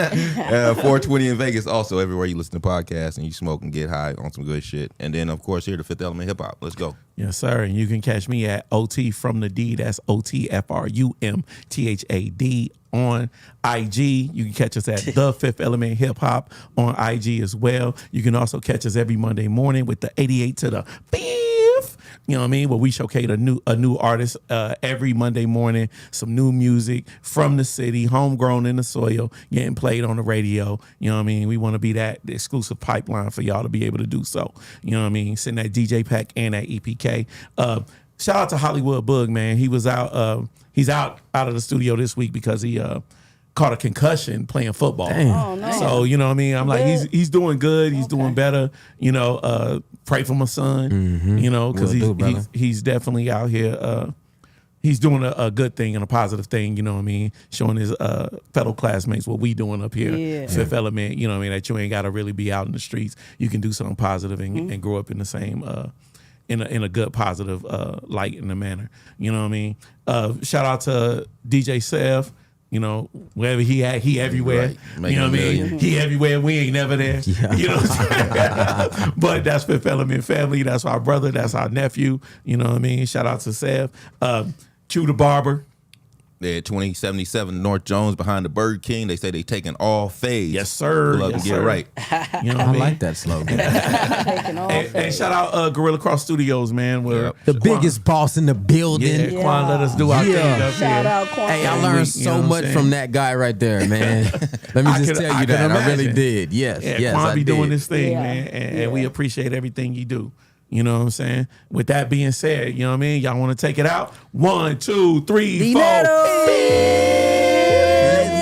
420 in Vegas. Also, everywhere you listen to podcasts and you smoke and get high on some good shit. And then, of course, here the Fifth Element Hip Hop. Let's go. Yes, sir. And you can catch me at OT from the D. That's OTFRUMTHAD on IG. You can catch us at The Fifth Element Hip Hop on IG as well. You can also catch us every Monday morning with the 88 to the fifth. You know what I mean? Where we showcase a new artist every Monday morning. Some new music from the city, homegrown in the soil, getting played on the radio. You know what I mean? We want to be that exclusive pipeline for y'all to be able to do so. You know what I mean? Send that DJ pack and that EPK. Shout out to Hollywood Bug, man. He was out. He's out of the studio this week because he caught a concussion playing football. Oh, no. So you know what I mean? I'm like, Good. he's doing good. He's doing better. You know, pray for my son. You know, because Will do, brother. he's definitely out here. He's doing a good thing and a positive thing. You know what I mean? Showing his fellow classmates what we doing up here, Yeah. Fifth Element. You know what I mean? That you ain't got to really be out in the streets. You can do something positive and grow up in the same. In a good positive light in a manner. You know what I mean? Shout out to DJ Sev. You know, wherever he at, he everywhere. Right. You know what I Making a mean? million. He everywhere. We ain't never there. You know what I'm saying? But that's Fifth Element family. That's our brother. That's our nephew. You know what I mean? Shout out to Sev. Q the Barber. They're at 2077 North Jones behind the Bird King. They say they taking all fades. Yes, sir. Pull up Yes, and get sir. it right. You know what I I mean? like that slogan. And shout out Gorilla Cross Studios, man. Where The biggest boss in the building. Yeah, Quan let us do our thing up Shout here. out Quan. Hey, I And learned we- you know so what I'm much saying? from that guy right there, man. Let me I just could- tell I you could that. I really imagine. did. Yes, Yeah, yes, Quan I be did. doing this thing, Yeah. man, and we appreciate everything you do. You know what I'm saying? With that being said, you know what I mean? Y'all want to take it out? 1, 2, 3, 4.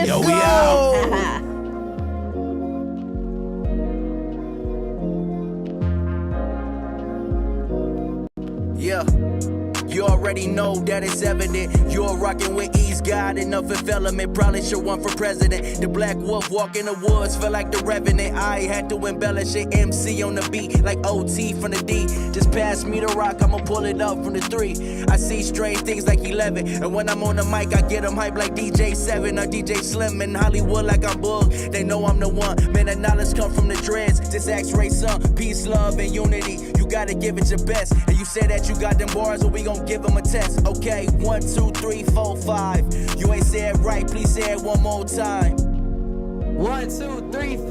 Yo, we out. Yeah. You already know that it's evident. You're rocking with East God and the Fifth Element. Probably should run for president. The Black Wolf walk in the woods, feel like the Revenant. I had to embellish it. MC on the beat, like OT from the D. Just pass me the rock, I'ma pull it up from the 3. I see strange things like 11. And when I'm on the mic, I get them hype like DJ 7 or DJ Slim in Hollywood like I'm Bug. They know I'm the one. Man, that knowledge come from the dreads. Just ask Ray Sun. Peace, love, and unity. You gotta give it your best. And you say that you got them bars, or we gon' give them a test. Okay, 1, 2, 3, 4, 5. You ain't say it right, please say it one more time. 1, 2, 3, 4.